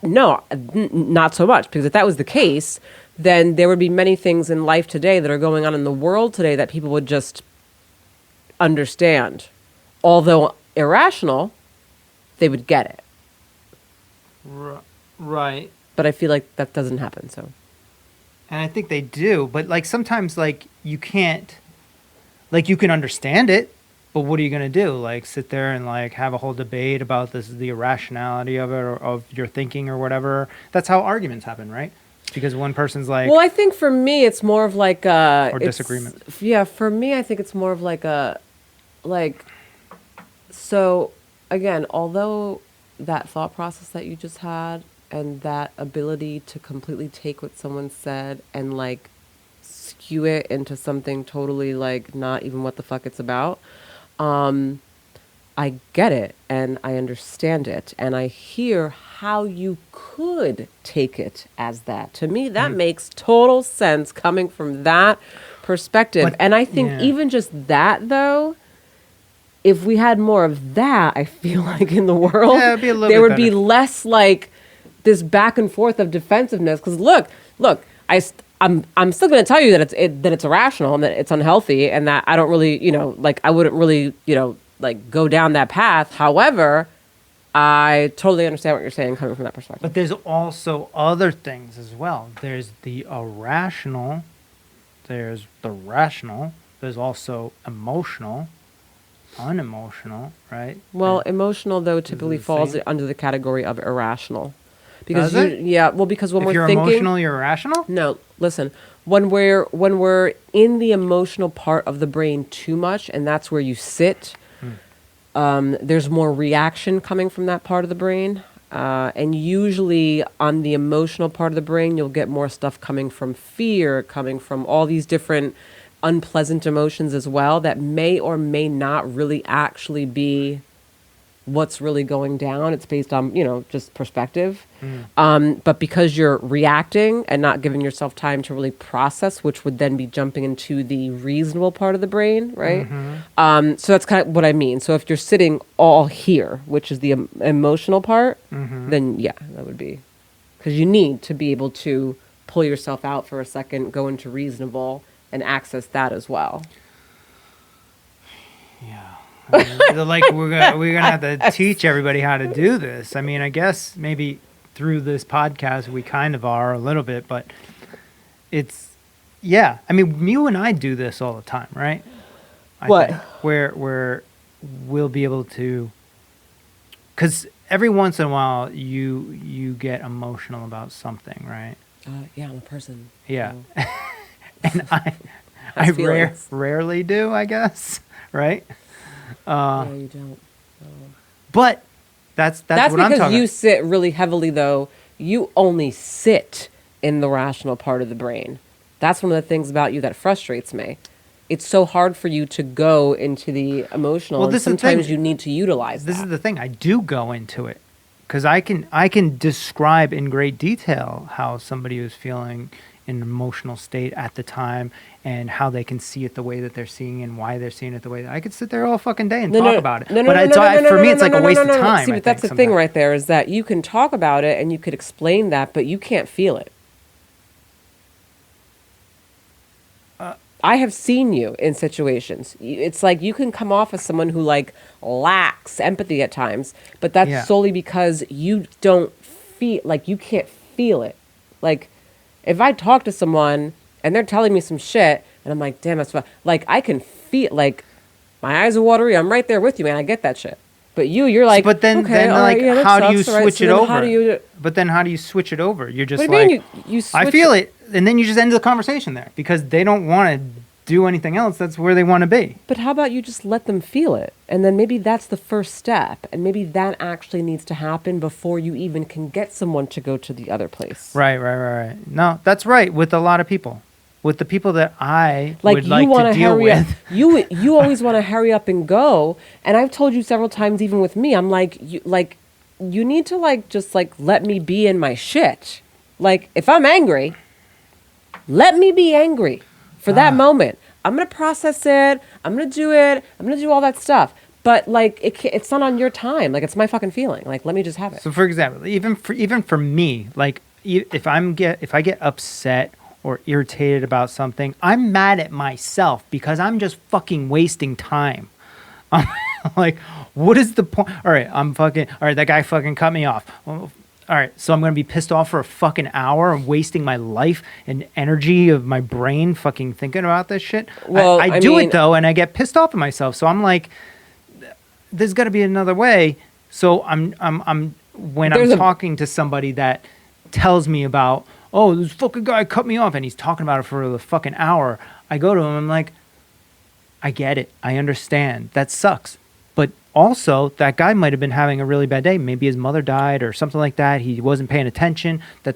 No, not so much. Because if that was the case, then there would be many things in life today that are going on in the world today that people would just understand. Although irrational, they would get it. Right. But I feel like that doesn't happen. So And I think they do, but like sometimes like you can't, like you can understand it, but what are you gonna do? Like sit there and like have a whole debate about the irrationality of it or of your thinking or whatever. That's how arguments happen, right? Because one person's like, well, I think for me, it's more of like Or disagreement. Yeah, for me, I think it's more of like so again, although that thought process that you just had and that ability to completely take what someone said and like skew it into something totally like not even what the fuck it's about, I get it and I understand it and I hear how you could take it as that. To me, that makes total sense coming from that perspective. But- and I think yeah. even just that though, if we had more of that, I feel like in the world, Yeah, it'd be a little there bit would be better. less like this back and forth of defensiveness. Because look, I'm still going to tell you that it's irrational and that it's unhealthy and that I don't really, like I wouldn't really, like go down that path. However, I totally understand what you're saying coming from that perspective. but there's also other things as well. There's the irrational, there's the rational, there's also emotional, unemotional, right? Well, And- emotional though typically the falls same? under the category of irrational, because Does it? because when if we're you're thinking, emotional, you're irrational? no, listen, when we're in the emotional part of the brain too much, and that's where you sit, there's more reaction coming from that part of the brain. And usually on the emotional part of the brain, you'll get more stuff coming from fear, coming from all these different unpleasant emotions as well that may or may not really actually be what's really going down. It's based on, just perspective. But because you're reacting and not giving yourself time to really process, which would then be jumping into the reasonable part of the brain, right? So that's kind of what I mean. So if you're sitting all here, which is the emotional part, then yeah, that would be, because you need to be able to pull yourself out for a second, go into reasonable and access that as well. Yeah. I mean, like we're gonna have to teach everybody how to do this. I mean, I guess maybe through this podcast we kind of are a little bit, but it's yeah. I mean, you and I do this all the time, right? What? Think, where we'll be able to, because every once in a while you get emotional about something, right? Yeah, I'm a person. Yeah. So And I Has feelings. rarely do, I guess, right? no, you don't. But that's what I'm because talking you about. sit really heavily, though. You only sit in the rational part of the brain. That's one of the things about you that frustrates me. It's so hard for you to go into the emotional, Well, and this is the sometimes thing. you need to utilize This that. is the thing. I do go into it because I can describe in great detail how somebody was feeling in an emotional state at the time and how they can see it the way that they're seeing and why they're seeing it the way that I could sit there all fucking day and talk about it. For me, it's like a waste of time. See, I but that's the think, thing sometimes. right there is that you can talk about it and you could explain that, but you can't feel it. I have seen you in situations. It's like you can come off as someone who like lacks empathy at times, but that's Yeah. solely because you don't feel like you can't feel it. Like if I talk to someone and they're telling me some shit and I'm like, damn, that's what, like I can feel like my eyes are watery. I'm right there with you, man. I get that shit. But you're like, But then, okay, all like, right, yeah, that how do you sucks, all right, switch so it then over? How do you? But then, how do you switch it over? You're just What do you like, mean you I switch feel it, and then you just end the conversation there because they don't want to do anything else. That's where they want to be. But how about you just let them feel it? And then maybe that's the first step. And maybe that actually needs to happen before you even can get someone to go to the other place. Right. No, that's right with a lot of people. With the people that I Like would you like want to to deal hurry up. with. You always want to hurry up and go. And I've told you several times, even with me, I'm like, you need to like just like let me be in my shit. Like if I'm angry, let me be angry for that moment. I'm gonna process it. I'm gonna do it. I'm gonna do all that stuff. But like it's not on your time. Like it's my fucking feeling. Like let me just have it. So, for example, even for me, like if I get upset or irritated about something, I'm mad at myself because I'm just fucking wasting time. I'm like, what is the point? All right, that guy fucking cut me off. Well, all right, so I'm going to be pissed off for a fucking hour and wasting my life and energy of my brain fucking thinking about this shit. Well, I do it though, and I get pissed off at myself. So I'm like, there's got to be another way. So I'm talking to somebody that tells me about, oh, this fucking guy cut me off and he's talking about it for the fucking hour. I go to him, I'm like, I get it. I understand. That sucks. But also, that guy might have been having a really bad day. Maybe his mother died or something like that. He wasn't paying attention. I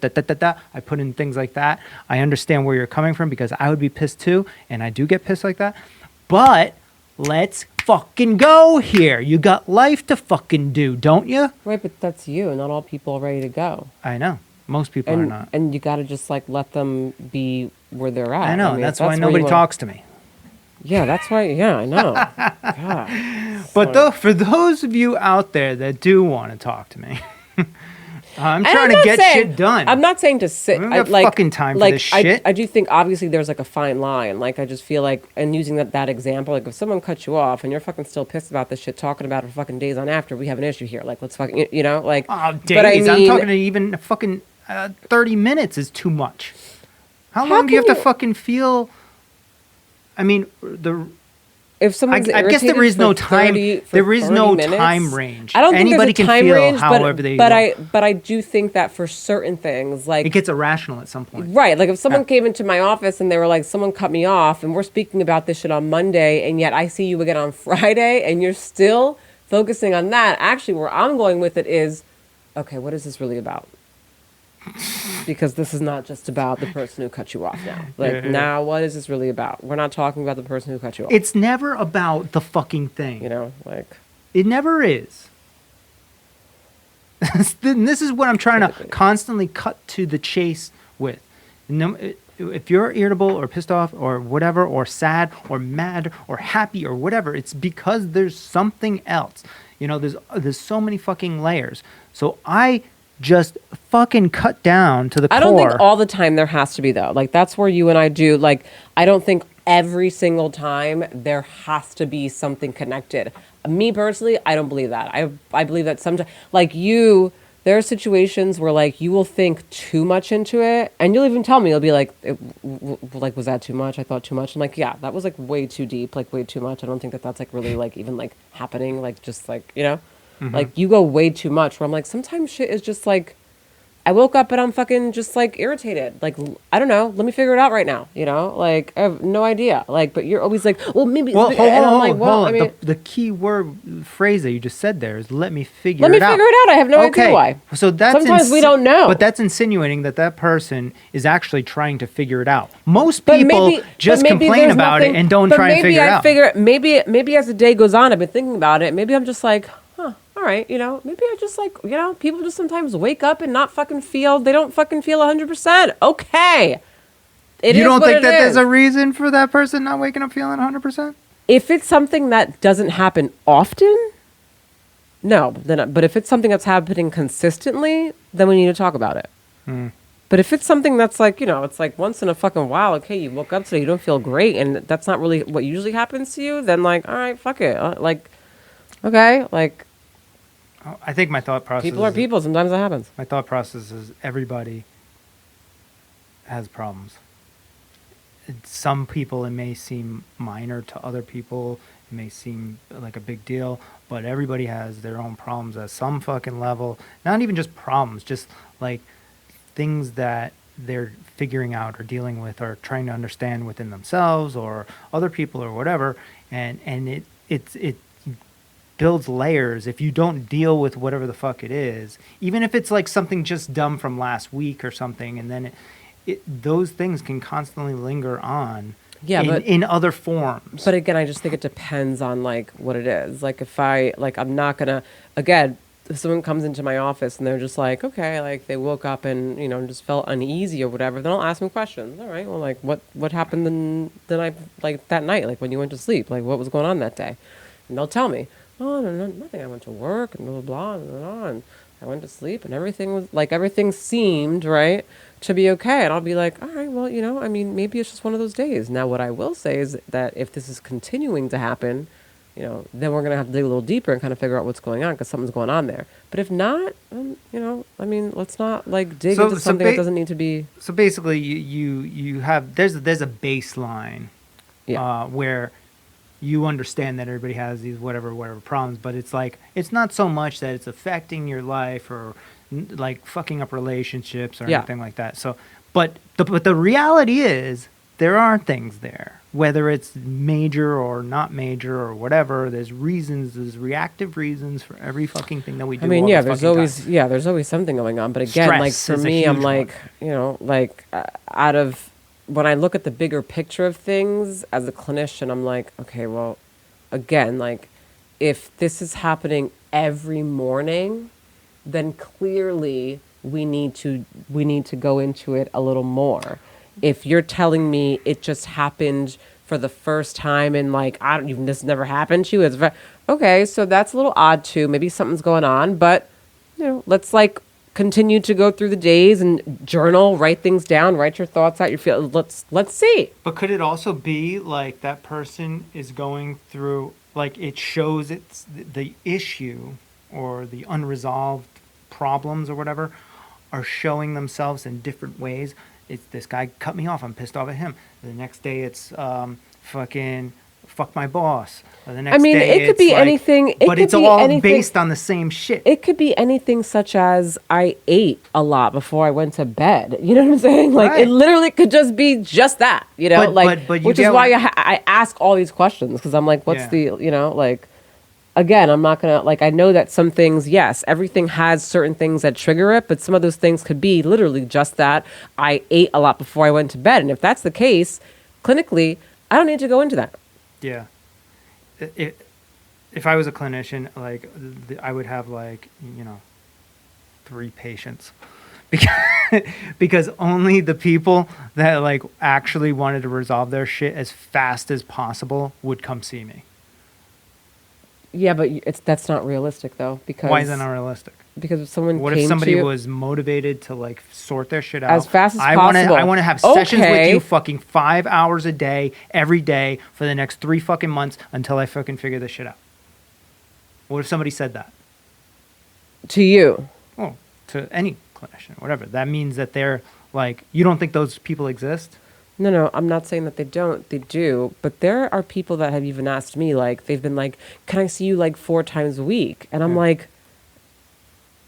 put in things like that. I understand where you're coming from because I would be pissed too. And I do get pissed like that. But let's fucking go here. You got life to fucking do, don't you? Right, but that's you. Not all people are ready to go. I know. Most people are not. And you got to just like let them be where they're at. I know. mean, that's if why nobody talks to me. Yeah, that's why. Yeah, I know. God. But for those of you out there that do want to talk to me, I'm And trying not to get saying- shit done. I'm not saying to sit. We don't got like, fucking time for like, this shit. I do think obviously there's like a fine line. Like I just feel like, and using that example, like if someone cuts you off and you're fucking still pissed about this shit, talking about it for fucking days on after, we have an issue here. Like let's fucking, you know, like. Oh, days. But I I'm mean- talking to even fucking 30 minutes is too much. How How long do you have can to you- fucking feel? I mean, If someone's I guess there is irritated no for time. 30 for There is 30 no minutes, time range. I don't think Anybody there's a can time feel range, however they but want. I do think that for certain things, like It gets irrational at some point. right, like if someone Yeah. came into my office and they were like, someone cut me off, and we're speaking about this shit on Monday, and yet I see you again on Friday, and you're still focusing on that. Actually, where I'm going with it is, okay, what is this really about? Because this is not just about the person who cut you off now. Like, Yeah. now what is this really about? We're not talking about the person who cut you off. It's never about the fucking thing. You know, like, It never is. And this is what I'm trying to constantly cut to the chase with. No, if you're irritable or pissed off or whatever, or sad or mad or happy or whatever, it's because there's something else. You know, there's so many fucking layers. So I just fucking cut down to the core. I don't think all the time there has to be, though. Like, that's where you and I do. Like, I don't think every single time there has to be something connected. Me personally, I don't believe that. I believe that sometimes, like you, there are situations where like you will think too much into it, and you'll even tell me, you'll be like, like, was that too much? I thought too much. I'm like, yeah, that was like way too deep, like way too much. I don't think that that's like really like even like happening, like just like, you know, like you go way too much. Where I'm like, sometimes shit is just like, I woke up and I'm fucking just like irritated. Like, I don't know. Let me figure it out right now. You know, like I have no idea. Like, but you're always like, well, maybe. Well, and I'm like, well, I mean, the key phrase that you just said there is "let me figure let me it out." figure it out. I have no idea why. So that's Sometimes we don't know. But that's insinuating that person is actually trying to figure it out. Most But people maybe, just but maybe complain there's about nothing- it and don't but try and maybe figure it I out. Figure, maybe as the day goes on, I've been thinking about it. Maybe I'm just like, huh, all right, you know, maybe I just like, you know, people just sometimes wake up and not fucking feel, they don't fucking feel 100%. Okay. It You is don't what think it that there's is. a reason for that person not waking up feeling 100%? If it's something that doesn't happen often, no. Then, but if it's something that's happening consistently, then we need to talk about it. But if it's something that's like, it's like once in a fucking while, okay, you woke up today, you don't feel great, and that's not really what usually happens to you, then like, all right, fuck it. Like, okay, like, I think my thought process. people are people. Sometimes that happens. My thought process is everybody has problems. Some people it may seem minor, to other people it may seem like a big deal, but everybody has their own problems at some fucking level. Not even just problems, just like things that they're figuring out or dealing with or trying to understand within themselves or other people or whatever, and it builds layers if you don't deal with whatever the fuck it is, even if it's like something just dumb from last week or something, and then those things can constantly linger on in other forms. But again, I just think it depends on like what it is. Like if I'm not gonna, again, if someone comes into my office and they're just like, okay, like they woke up and, just felt uneasy or whatever, then I'll ask them questions. All right, well, like what happened the night, like that night, like when you went to sleep, like what was going on that day? And they'll tell me, oh, no, nothing. I went to work and blah, blah, blah, blah, and I went to sleep and everything seemed, right, to be okay. And I'll be like, all right, well, I mean, maybe it's just one of those days. Now, what I will say is that if this is continuing to happen, then we're going to have to dig a little deeper and kind of figure out what's going on because something's going on there. But if not, I mean, let's not like dig into something that doesn't need to be. So basically, you have, there's a baseline where you understand that everybody has these whatever problems, but it's like, it's not so much that it's affecting your life or like fucking up relationships or anything like that. So, but the reality is there are things there, whether it's major or not major or whatever. There's reactive reasons for every fucking thing that we do. I mean, there's always something going on. But again, Stress like for me, I'm like, out of, when I look at the bigger picture of things as a clinician, I'm like, okay, well, again, like if this is happening every morning, then clearly we need to go into it a little more. If you're telling me it just happened for the first time and like, this never happened to you, okay, so that's a little odd too. Maybe something's going on, but let's like continue to go through the days and journal, write things down, write your thoughts out, your feel. Let's see. But could it also be like that person is going through, like it shows it's the issue or the unresolved problems or whatever are showing themselves in different ways? It's this guy cut me off, I'm pissed off at him. The next day it's fucking fuck my boss. Or the next day it could be anything. But it's all based on the same shit. It could be anything such as I ate a lot before I went to bed. You know what I'm saying? Like It literally could just be just that, but which is why I ask all these questions, because I'm like, what's the, again, I'm not going to, I know that some things, yes, everything has certain things that trigger it, but some of those things could be literally just that I ate a lot before I went to bed. And if that's the case, clinically, I don't need to go into that. Yeah. If I was a clinician, I would have 3 patients. Because only the people that actually wanted to resolve their shit as fast as possible would come see me. Yeah, but that's not realistic though. Because why is that not realistic? Because if someone what came if somebody to you, was motivated to sort their shit out as fast as possible? I want to have sessions with you fucking 5 hours a day every day for the next 3 fucking months until I fucking figure this shit out. What if somebody said that to you? Well, to any clinician, whatever. That means that they're you don't think those people exist? No, I'm not saying that they don't. They do. But there are people that have even asked me, they've been like, can I see you 4 times a week? And I'm like,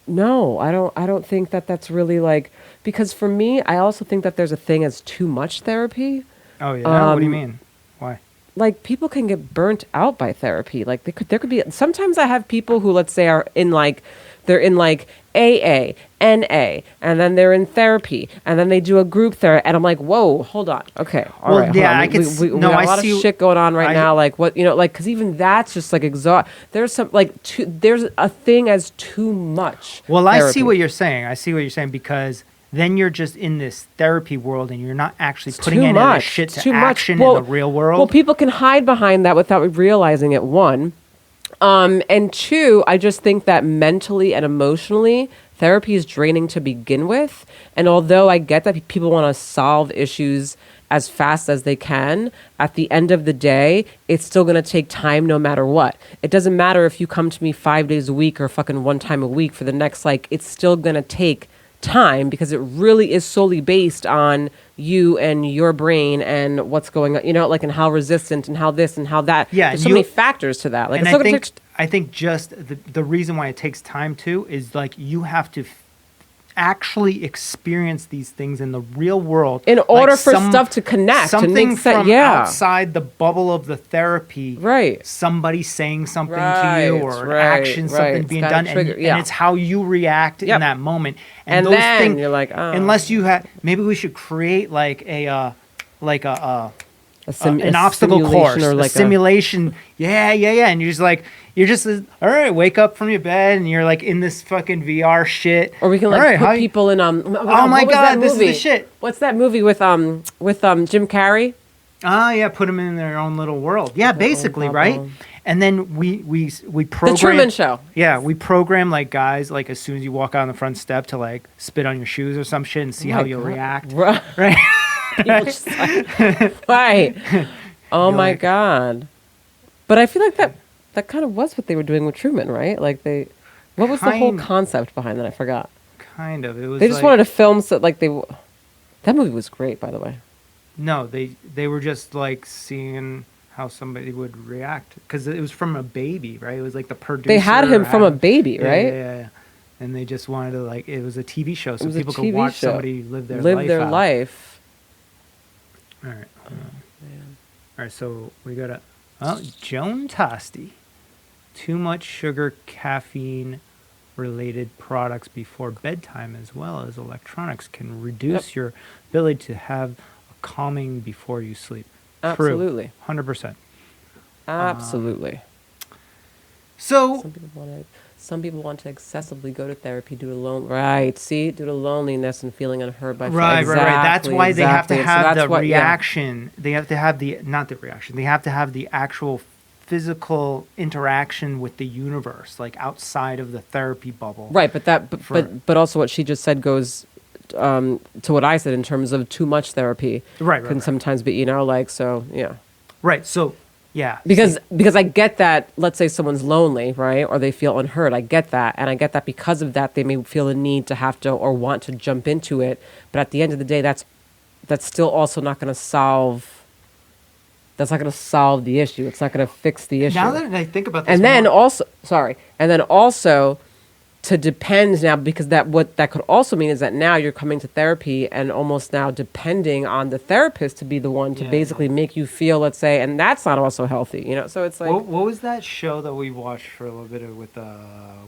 no, I don't think that that's really because for me, I also think that there's a thing as too much therapy. Oh, yeah? What do you mean? Why? People can get burnt out by therapy. There could be, sometimes I have people who, let's say, are in they're in AA, NA, and then they're in therapy, and then they do a group therapy, and I'm like, whoa, hold on, okay, all right, hold on. I can we got a lot of shit going on right now, what, because even that's just exhaust. There's some there's a thing as too much. Well, therapy. I see what you're saying, because then you're just in this therapy world, and you're not actually putting any of this shit to action in the real world. Well, people can hide behind that without realizing it. One. And two, I just think that mentally and emotionally, therapy is draining to begin with. And although I get that people want to solve issues as fast as they can, at the end of the day, it's still going to take time no matter what. It doesn't matter if you come to me 5 days a week or fucking one time a week for the next, like, it's still going to take time because it really is solely based on you and your brain and what's going on, you know, like, and how resistant and how this and how that. Yeah, there's so many factors to that. Like, And it's still gonna I think just the reason why it takes time too is like you have to actually experience these things in the real world in order like for stuff to connect and something make sense. from Yeah, outside the bubble of the therapy, right. somebody saying something to you or an action, right. something It's being gotta done, trigger, and, yeah. and it's how you react Yep. in that moment. And those then things, you're like, oh. unless you have, maybe we should create like an A obstacle simulation course, or a like simulation. Yeah. And you're just all right. Wake up from your bed and you're like in this fucking VR shit. Or we can like put people in Oh my what was god, that this is movie? the shit. What's that movie with Jim Carrey? Ah, yeah, put them in their own little world. Yeah, basically, right? bubble. And then we program The Truman Show. Yeah, we program like guys like as soon as you walk out on the front step to like spit on your shoes or some shit and see how you'll react. Right. Right. People just like- right. Oh my like- god. But I feel like that kind of was what they were doing with Truman, right? Like what was the whole Kind- concept behind that? I forgot. Kind of. It was They just like, wanted to film so like that movie was great, by the way. No, they were just like seeing how somebody would react because it was from a baby, right? It was like the producer. They had him from a baby, Yeah, right? Yeah. And they just wanted to like it was a TV show, so was a people could TV watch show. somebody live their life. life. All right. All right. So we got Joan Tosti. Too much sugar, caffeine related products before bedtime, as well as electronics, can reduce your ability to have a calming before you sleep. Absolutely. 100%. Absolutely. So Some people want to excessively go to therapy due to due to loneliness and feeling unheard by right. That's why they have to have the what, reaction. They have to have not the reaction. They have to have the actual physical interaction with the universe, like outside of the therapy bubble. Right, but also what she just said goes to what I said in terms of too much therapy. Right. Can sometimes be, so yeah. Right. So yeah. Because I get that, let's say someone's lonely, right? Or they feel unheard. I get that. And I get that because of that, they may feel a need to have to or want to jump into it. But at the end of the day, that's still also not going to solve. That's not going to solve the issue. It's not going to fix the issue. Now that I think about this, and then also to depend now, because what that could also mean is that now you're coming to therapy and almost now depending on the therapist to be the one to basically make you feel, let's say, and that's not also healthy, So it's like, what was that show that we watched for a little bit with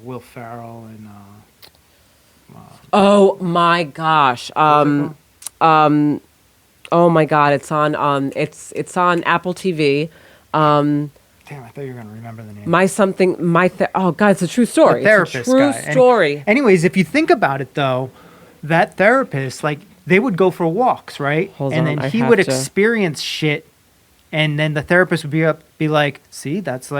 Will Ferrell and? oh my gosh, oh my god, it's on it's on Apple TV. Damn, I thought you were gonna remember the name. Oh god, it's a true story. The therapist it's a true guy. story. Anyways, if you think about it though, that therapist, like, they would go for walks, right? Hold and on, then I he have would to- experience shit, and then the therapist would be like, see, that's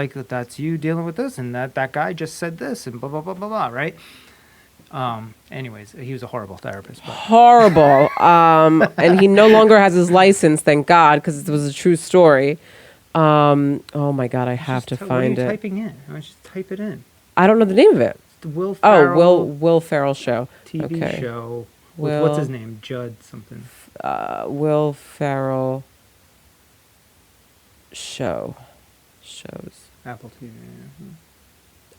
you dealing with this, and that guy just said this, and blah blah blah blah blah, right? Anyways, he was a horrible therapist. But. Horrible. And he no longer has his license, thank God, because it was a true story. Oh my God, I have to What are find you it. typing in? Why don't you just type it in? I don't know the name of it. The Will Ferrell Will Ferrell show. TV Okay. show. With, Will- what's his name? Judd something. Will Ferrell shows. Apple TV.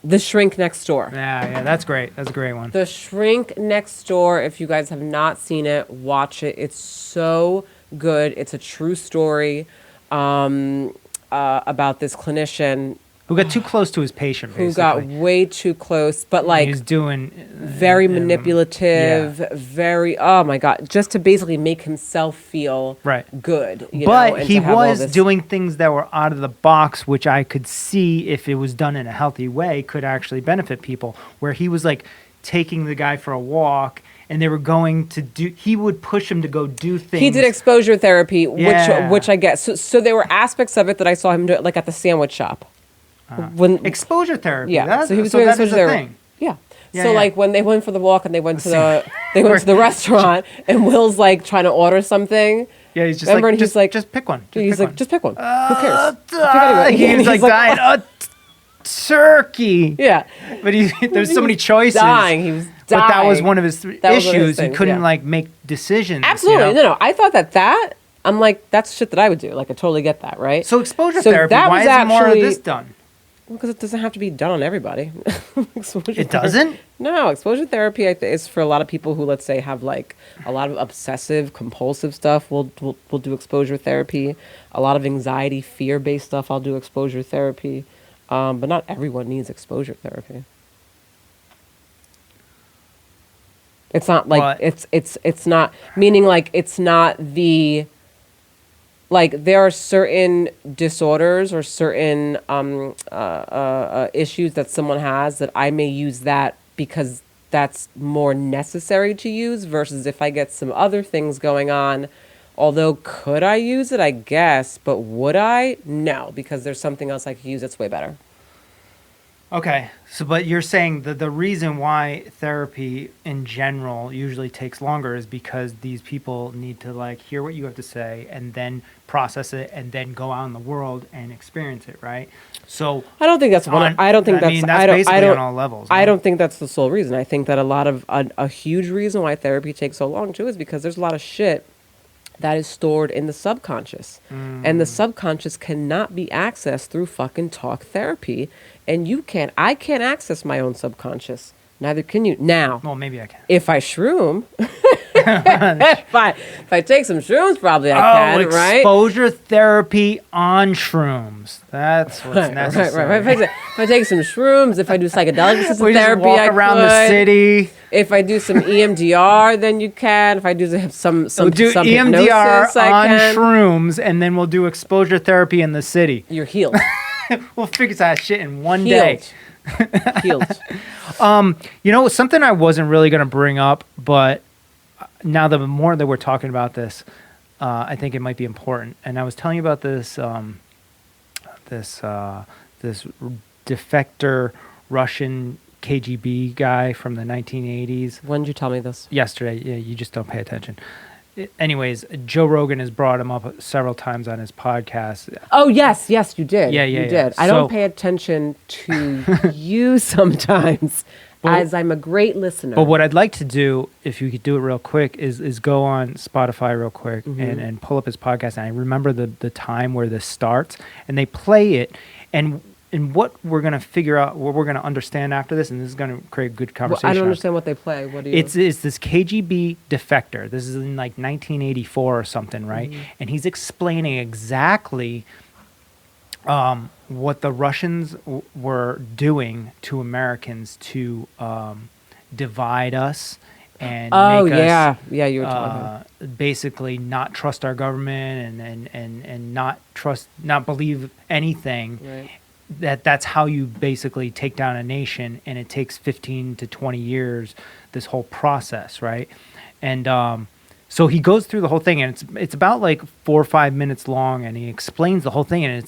The Shrink Next Door. Yeah, that's great. That's a great one. The Shrink Next Door, if you guys have not seen it, watch it. It's so good. It's a true story about this clinician Who got too close to his patient, basically. who got way too close, but like He's doing very manipulative, very, oh my God, just to basically make himself feel Right. good. But and he to have all was this- doing things that were out of the box, which I could see, if it was done in a healthy way, could actually benefit people. Where he was like taking the guy for a walk, and they were going to do. He would push him to go do things. He did exposure therapy, Yeah. which I get. So there were aspects of it that I saw him do, like at the sandwich shop. when Exposure therapy. yeah, so he was so doing that is exposure a therapy. thing. Yeah. Yeah, So yeah. like when they went for the walk and they went to the restaurant and Will's like trying to order something. Yeah, he's just Remember, like, and he's like, just pick one. he's pick like, one. just pick one. Who cares? Just pick anyway. And He's like dying. Turkey. Yeah. But there's so He many was choices. dying. He was dying. But that was one of his That was one of his issues. He things, couldn't yeah. like make decisions. Absolutely. you know? No. I thought that I'm like, that's shit that I would do. Like, I totally get that, right? So exposure So therapy. that Why was isn't more of actually- this done? Because it doesn't have to be done on everybody. Exposure It therapy- doesn't? No, exposure therapy is for a lot of people who, let's say, have like a lot of obsessive, compulsive stuff. We'll do exposure therapy. A lot of anxiety, fear-based stuff. I'll do exposure therapy. But not everyone needs exposure therapy. It's not like What? it's not meaning like it's not the like there are certain disorders or certain issues that someone has that I may use that because that's more necessary to use versus if I get some other things going on. Although could I use it? I guess, but would I? No, because there's something else I could use that's way better. Okay. So, but you're saying that the reason why therapy in general usually takes longer is because these people need to like hear what you have to say and then process it and then go out in the world and experience it, right? So I don't think that's one. I don't think that's. mean, that's I don't. basically I don't. on all levels. I no? don't think that's the sole reason. I think that a huge reason why therapy takes so long too is because there's a lot of shit that is stored in the subconscious, and the subconscious cannot be accessed through fucking talk therapy. And you can't. I can't access my own subconscious. Neither can you. Now, Well, maybe I can. if I shroom, if I take some shrooms, probably I can. Right. Exposure therapy on shrooms. That's what's Right, necessary. right. If I take some shrooms, if I do psychedelic assisted We just therapy, walk I around could. the city. If I do some EMDR, then you can. If I do some We'll do some EMDR hypnosis, I on can. shrooms, and then we'll do exposure therapy in the city. You're healed. We'll figure that shit in one day. Healed. Healed. You know, something I wasn't really going to bring up, but now the more that we're talking about this, I think it might be important. And I was telling you about this this defector Russian KGB guy from the 1980s. When did you tell me this? Yesterday. Yeah, you just don't pay attention. Anyways, Joe Rogan has brought him up several times on his podcast. Oh yes, you did. Yeah, you yeah. did. I don't So- pay attention to you sometimes, as I'm a great listener. But what I'd like to do, if you could do it real quick, is go on Spotify real quick Mm-hmm. and pull up his podcast. And I remember the time where this starts, and they play it, and what we're gonna figure out, what we're gonna understand after this, and this is gonna create a good Well, conversation. I don't on- understand what they play. What do you? It's this KGB defector. This is in like 1984 or something, right? Mm-hmm. And he's explaining exactly what the Russians were doing to Americans to divide us and Oh make yeah, us yeah. You were talking. basically not trust our government and not believe anything. Right. That's how you basically take down a nation, and it takes 15 to 20 years, this whole process, right? And so he goes through the whole thing, and it's about like 4 or 5 minutes long, and he explains the whole thing, and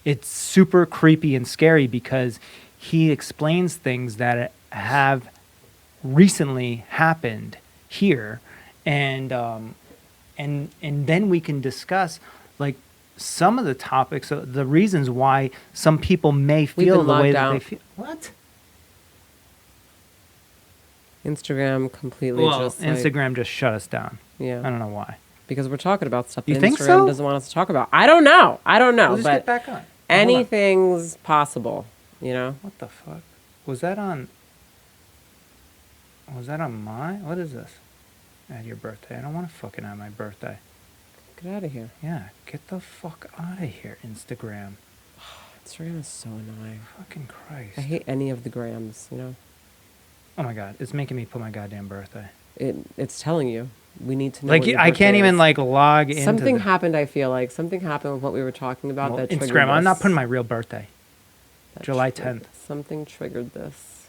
it's super creepy and scary because he explains things that have recently happened here, and then we can discuss like some of the topics, the reasons why some people may feel been the way locked that they out. feel. What? Instagram completely Well, just like, Instagram just shut us down. yeah. I don't know why. Because we're talking about stuff You that think Instagram so? doesn't want us to talk about. I don't know. We'll just but get back on. Hold on. anything's possible, you know? What the fuck? Was that on mine? What is this? At your birthday. I don't want to fucking have my birthday. Get out of here. Yeah, get the fuck out of here, Instagram. Instagram is so annoying. Fucking Christ. I hate any of the grams, you know? Oh my god, it's making me put my goddamn birthday. It's telling you. We need to know Like what your I can't birthday even is. like log into Something the- happened, I feel like. Something happened with what we were talking about Well, that triggered Instagram. I'm not this. putting my real birthday. That July triggered- 10th. Something triggered this.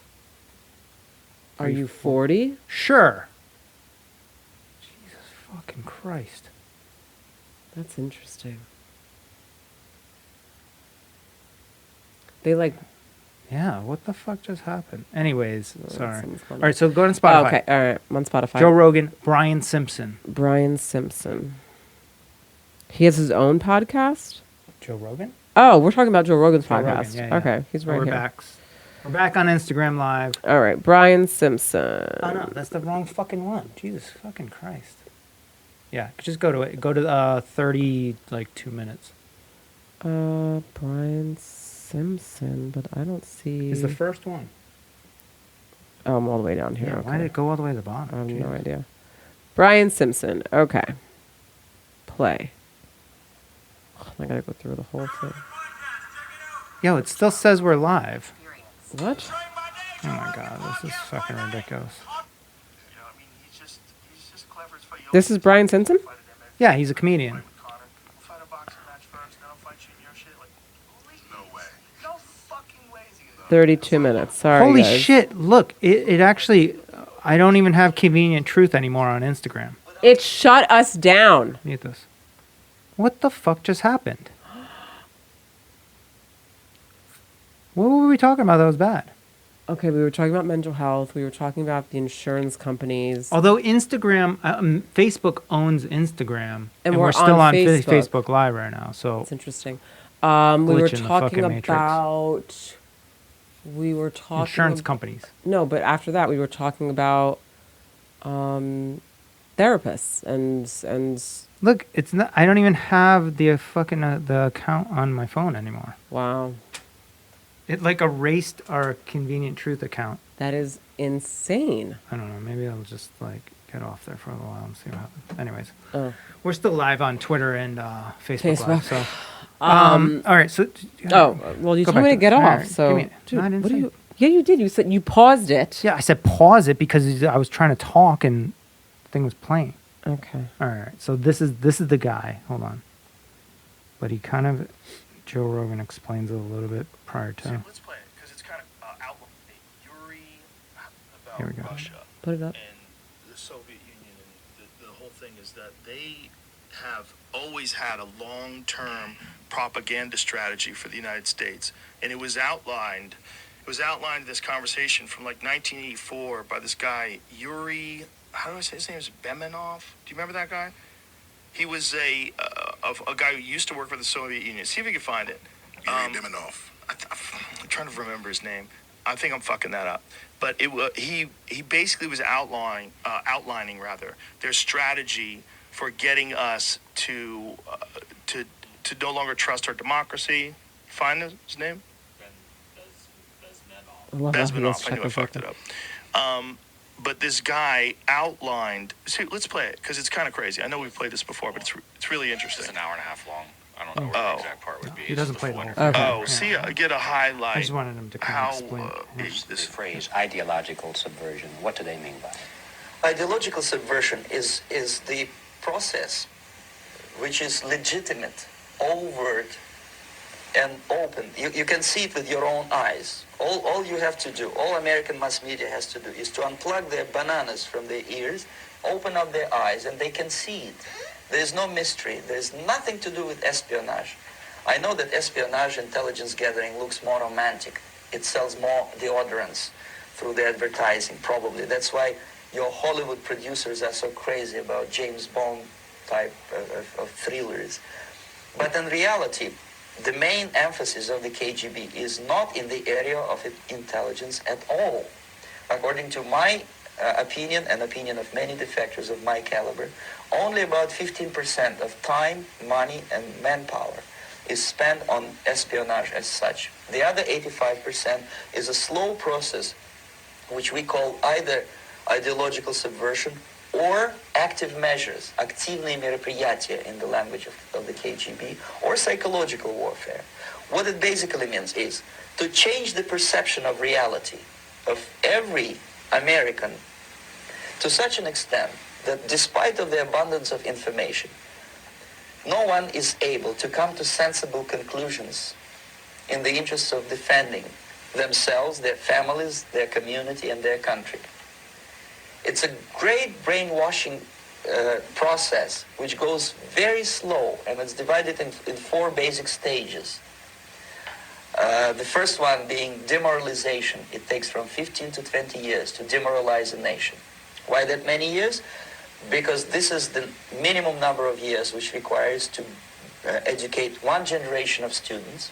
Are Three, you four. 40? Sure. Jesus fucking Christ. That's interesting. They like. Yeah, what the fuck just happened? Anyways, sorry. someone's All calling right, so go on Oh, Spotify. okay, all right. I'm on Spotify. Joe Rogan, Brian Simpson. Brian Simpson. He has his own podcast. Joe Rogan? Oh, we're talking about Joe Rogan's Joe Rogan, podcast. yeah, yeah. Okay, he's right We're here. back. We're back on Instagram Live. All right, Brian Simpson. Oh no, that's the wrong fucking one. Jesus fucking Christ. Yeah, just go to it. Go to 30 like 2 minutes. Brian Simpson, but I don't see. Is the first one. Oh, I'm all the way down here. Yeah, okay. why did it go all the way to the bottom? I have no Jesus. idea. Brian Simpson. Okay. Play. I gotta go through the whole thing. Yo, it still says we're live. What? Oh my god, this is fucking ridiculous. This is Brian Simpson? Yeah, he's a comedian. 32 minutes. Sorry, Holy guys. shit, look, it actually, I don't even have Convenient Truth anymore on Instagram. It shut us down. Mute this. What the fuck just happened? What were we talking about that was bad? Okay, we were talking about mental health. We were talking about the insurance companies. Although Instagram, Facebook owns Instagram, And we're we're still on on Facebook. Facebook Live right now. So That's interesting. We were Glitch in the talking fucking matrix. about. We were talking. insurance companies. No, but after that, we were talking about therapists and Look, it's not. I don't even have the fucking the account on my phone anymore. wow, It like erased our Convenient Truth account. that is insane. I don't know. Maybe I'll just like get off there for a little while and see what happens. Anyways, Oh. we're still live on Twitter and Facebook. Live, Facebook. so, all right. So, Oh, well, you Go told me back to to- get all off. right, So, give me- dude, no, I didn't what do say- you? Yeah, you did. You said you paused it. yeah, I said pause it because I was trying to talk and the thing was playing. Okay. All right. So this is the guy. Hold on. But he kind of Joe Rogan explains it a little bit prior to. Let's play it because it's kind of outlined Yuri about Here we go. Russia Put it up. and the Soviet Union, and the whole thing is that they have always had a long-term propaganda strategy for the United States, and it was outlined. It was outlined in this conversation from like 1984 by this guy Yuri. How do I say his name? Is Bemenov? Do you remember that guy? He was a guy who used to work for the Soviet Union. See if you can find it. Yuri Bemenov. I'm trying to remember his name. I think I'm fucking that up. But he basically was outlining their strategy for getting us to no longer trust our democracy. Find his name? I love how he Bezmenov. is I knew I checking fucked it up. But this guy outlined. See, let's play it because it's kind of crazy. I know we've played this before, but it's really interesting. It's an hour and a half long. I don't know where Oh. the exact part would be. He It's doesn't just play a the whole wonderful- thing. Okay. Oh, see, I get a highlight. I just wanted him to kind how of explain. this The phrase ideological subversion. What do they mean by it? Ideological subversion is the process which is legitimate, overt, and open. You can see it with your own eyes. All you have to do, all American mass media has to do, is to unplug their bananas from their ears, open up their eyes, and they can see it. There's no mystery. There's nothing to do with espionage. I know that espionage intelligence gathering looks more romantic. It sells more deodorants through the advertising, probably. That's why your Hollywood producers are so crazy about James Bond type of thrillers. But in reality, the main emphasis of the KGB is not in the area of intelligence at all. According to my opinion and opinion of many defectors of my caliber, only about 15% of time, money, and manpower is spent on espionage as such. The other 85% is a slow process which we call either ideological subversion or active measures, активные мероприятия in the language of the KGB, or psychological warfare. What it basically means is to change the perception of reality of every American to such an extent that despite of the abundance of information, no one is able to come to sensible conclusions in the interests of defending themselves, their families, their community, and their country. It's a great brainwashing process which goes very slow, and it's divided in four basic stages. The first one being demoralization. It takes from 15 to 20 years to demoralize a nation. Why that many years? Because this is the minimum number of years which requires to educate one generation of students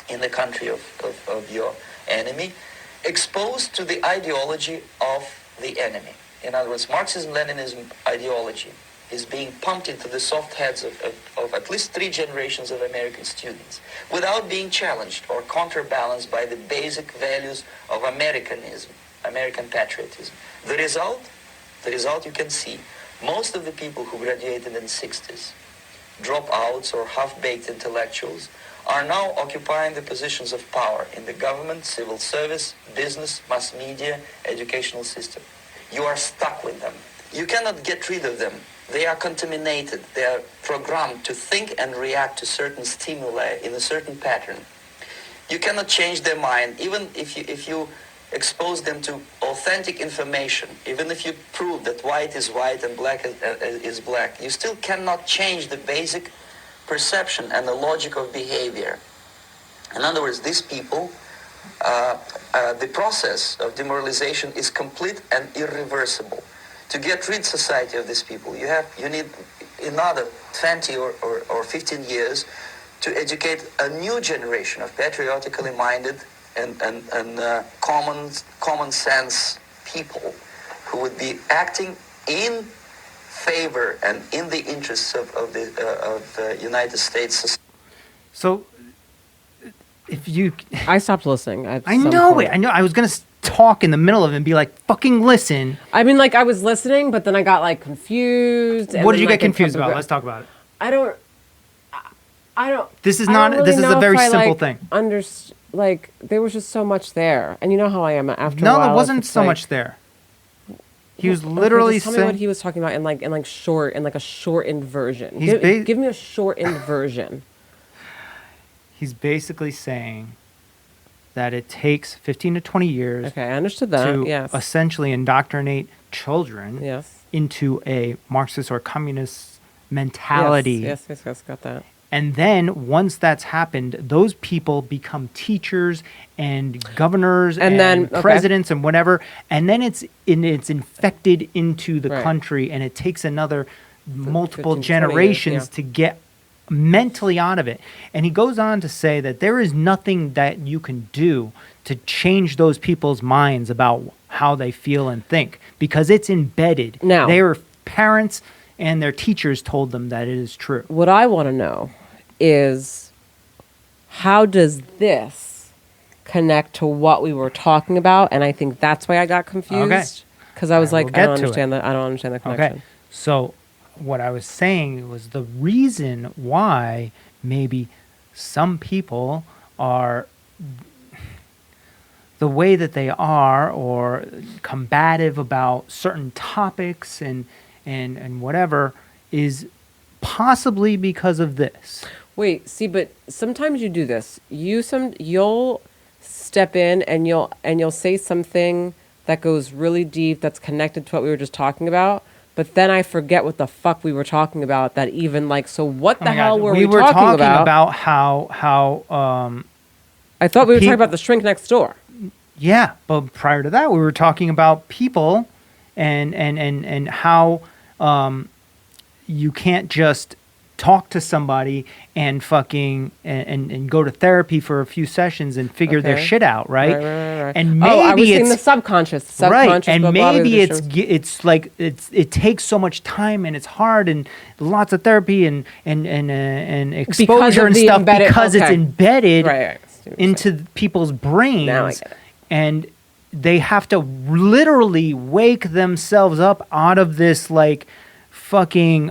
in the country of your enemy, exposed to the ideology of the enemy. In other words, Marxism-Leninism ideology is being pumped into the soft heads of at least 3 generations of American students without being challenged or counterbalanced by the basic values of Americanism, American patriotism. The result you can see. Most of the people who graduated in the 60s, dropouts or half-baked intellectuals, are now occupying the positions of power in the government, civil service, business, mass media, educational system. You are stuck with them. You cannot get rid of them. They are contaminated. They are programmed to think and react to certain stimuli in a certain pattern. You cannot change their mind, even if you expose them to authentic information, even if you prove that white is white and black is black. You still cannot change the basic perception and the logic of behavior. In other words, these people, the process of demoralization is complete and irreversible. To get rid society of these people, you need another 20 or 15 years to educate a new generation of patriotically minded and common sense people who would be acting in favor and in the interests of the United States. So, if you, I stopped listening. I know it. I know. I was gonna talk in the middle of it and be like, "Fucking listen." I mean, like I was listening, but then I got like confused. What did you get confused about? Let's talk about it. I don't. This is I not. don't really This is know a very if I, simple like, thing. Like there was just so much there, and you know how I am after. No, a while, there wasn't it's so like, much there. He was Okay, literally just tell me what saying. he was talking about in like a shortened version. He's Give me a shortened version. He's basically saying that it takes 15 to 20 years Okay, I understood that. to Yes. essentially indoctrinate children Yes. into a Marxist or communist mentality. Yes, got that. And then once that's happened, those people become teachers and governors and then- okay. presidents and whatever. And then it's infected into the Right. country, and it takes another multiple 15 to 20 years, generations yeah. to get mentally out of it. And he goes on to say that there is nothing that you can do to change those people's minds about how they feel and think, because it's embedded. Now- their parents and their teachers told them that it is true. What I want to know is how does this connect to what we were talking about? And I think that's why I got confused. Because I was We'll like, get I don't to it. understand that. I don't understand the connection. Okay. So what I was saying was the reason why maybe some people are the way that they are, or combative about certain topics and whatever, is possibly because of this. Wait, see, but sometimes you do this. You'll step in and you'll say something that goes really deep that's connected to what we were just talking about. But then I forget what the fuck we were talking about. That even like, so what the Oh my hell God. were we were talking about? how I thought we were Pe- talking about the shrink next door. yeah, but prior to that we were talking about people and how you can't just talk to somebody and fucking and go to therapy for a few sessions and figure their Okay. shit out, right? Right. And maybe I was it's saying the subconscious. right, and blah, blah, blah, maybe blah, it's like it takes so much time and it's hard and lots of therapy and exposure of and the stuff embedded- because it's okay. embedded Right. I see what you're into saying. people's brains, Now I get it. and they have to literally wake themselves up out of this like fucking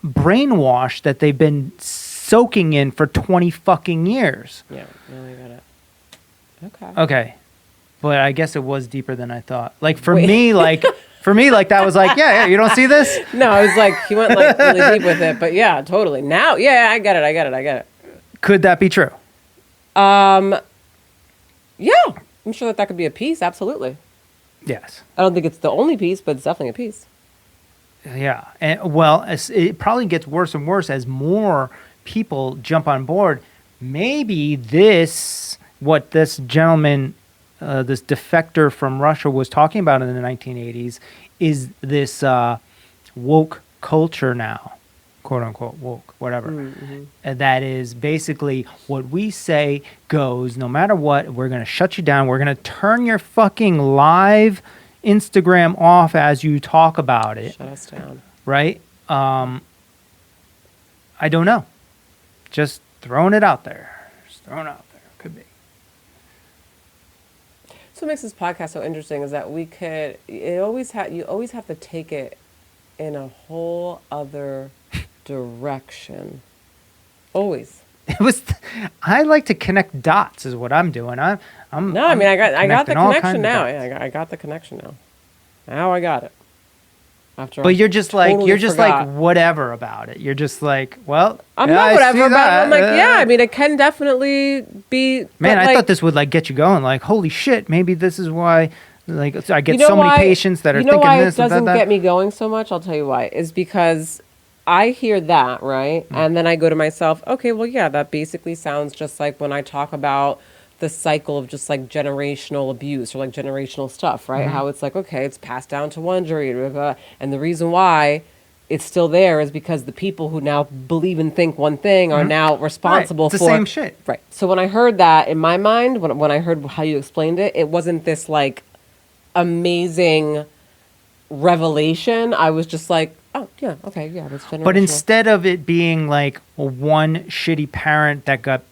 brainwash that they've been soaking in for 20 fucking years. Yeah, now I got it. Okay. Okay. But I guess it was deeper than I thought. Like for Wait. me, that was like, yeah, you don't see this? No, I was like, he went like really deep with it, but yeah, totally. Now, yeah, I get it. Could that be true? Yeah, I'm sure that could be a piece. Absolutely. Yes. I don't think it's the only piece, but it's definitely a piece. Yeah. And well, it probably gets worse and worse as more people jump on board maybe what this gentleman, this defector from Russia was talking about in the 1980s, is this woke culture now, quote unquote woke, whatever. And that is basically what we say goes, no matter what. We're going to shut you down. We're going to turn your fucking live Instagram off as you talk about it. Shut us down. Right? I don't know. Just throwing it out there. Just throwing it out there. Could be. So what makes this podcast so interesting is that you always have to take it in a whole other direction. Always. I like to connect dots is what I'm doing. I got the connection now. Yeah, I got the connection now. Now I got it. After, but you're just like forgot. whatever about it. You're just like, well, I'm yeah, not whatever about it. I'm like, yeah. I mean, it can definitely be. Man, I like, thought this would like get you going. Like, holy shit, maybe this is why. Like, I get you know so why, many patients that are you know thinking why this it doesn't and that. get me going so much. I'll tell you why. Is because I hear that, right, and then I go to myself, okay, well, yeah, that basically sounds just like when I talk about the cycle of just like generational abuse or like generational stuff, right? How it's like, okay, it's passed down to one generation, and the reason why it's still there is because the people who now believe and think one thing are now responsible It's for the same shit. Right. So when I heard that in my mind, when I heard how you explained it, it wasn't this like amazing revelation. I was just like, oh yeah, okay, yeah, that's generational. But instead of it being like one shitty parent that got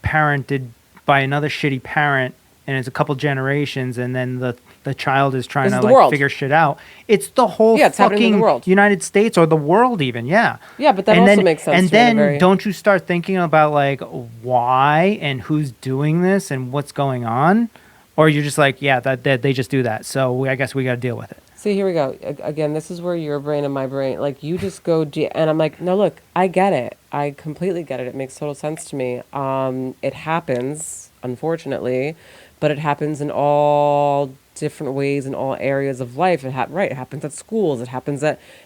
parented by another shitty parent, and it's a couple generations, and then the child is trying to like figure shit out. It's the whole it's happening in the fucking world. United States or the world even, yeah. Yeah, but that and also then, makes sense. And to me in a then very- don't you start thinking about like why and who's doing this and what's going on? Or you're just like, yeah, that they just do that. So I guess we got to deal with it. See, here we go. Again, this is where your brain and my brain, like you just go, and I'm like, no, look, I get it. I completely get it. It makes total sense to me. It happens, unfortunately, but it happens in all different ways in all areas of life. It happens at schools. It happens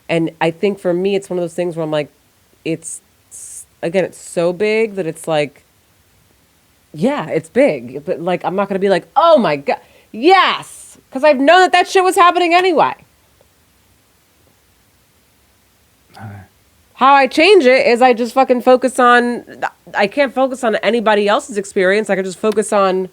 and I think for me, it's one of those things where I'm like, it's so big that it's like, yeah, it's big, but like, I'm not going to be like, oh my God, yes. Because I've known that shit was happening anyway. How I change it is I just fucking focus on... I can't focus on anybody else's experience. I can just focus on...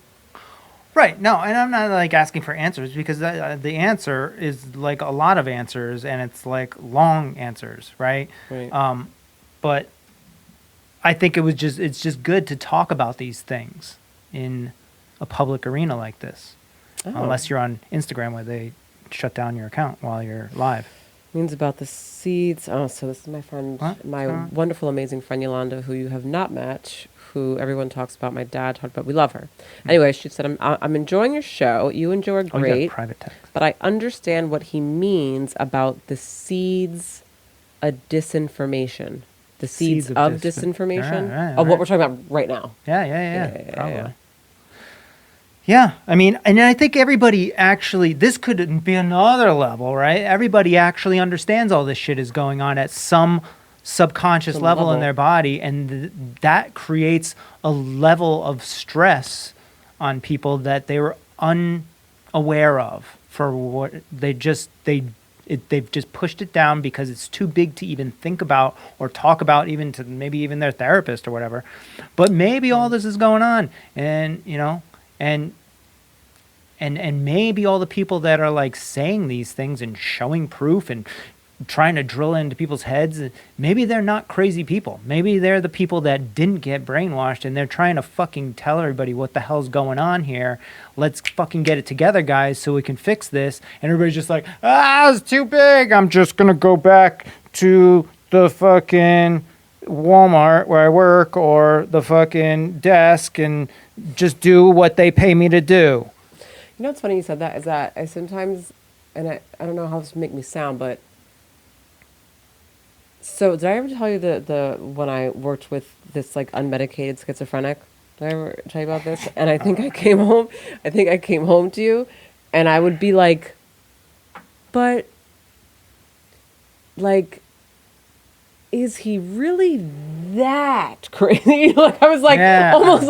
Right. No, and I'm not like asking for answers because the answer is like a lot of answers and it's like long answers, right? Right. But I think it's just good to talk about these things in a public arena like this. Oh. Unless you're on Instagram where they shut down your account while you're live. Means about the seeds. Oh, so this is my friend, my wonderful, amazing friend Yolanda, who you have not met, who everyone talks about. My dad talked about. We love her. Anyway, she said, I'm enjoying your show. You and Joe are great. Oh, you got private text. But I understand what he means about the seeds of disinformation. The seeds of disinformation. Right, of what we're talking about right now. Yeah, probably. Yeah, I mean, and I think everybody actually, this could be another level, right? Everybody actually understands all this shit is going on at some subconscious level in their body, and that creates a level of stress on people that they were unaware of for what they've just pushed it down because it's too big to even think about or talk about, even to maybe even their therapist or whatever. But maybe all this is going on, and you know. And maybe all the people that are like saying these things and showing proof and trying to drill into people's heads, maybe they're not crazy people. Maybe they're the people that didn't get brainwashed and they're trying to fucking tell everybody what the hell's going on here. Let's fucking get it together, guys, so we can fix this. And everybody's just like, it's too big. I'm just going to go back to the fucking Walmart where I work or the fucking desk and just do what they pay me to do. You know what's funny you said that is that I sometimes, and I don't know how this would make me sound, but so did I ever tell you the when I worked with this like unmedicated schizophrenic? Did I ever tell you about this? And I think I came home to you and I would be like, but like is he really that crazy? Like I was like, Yeah. almost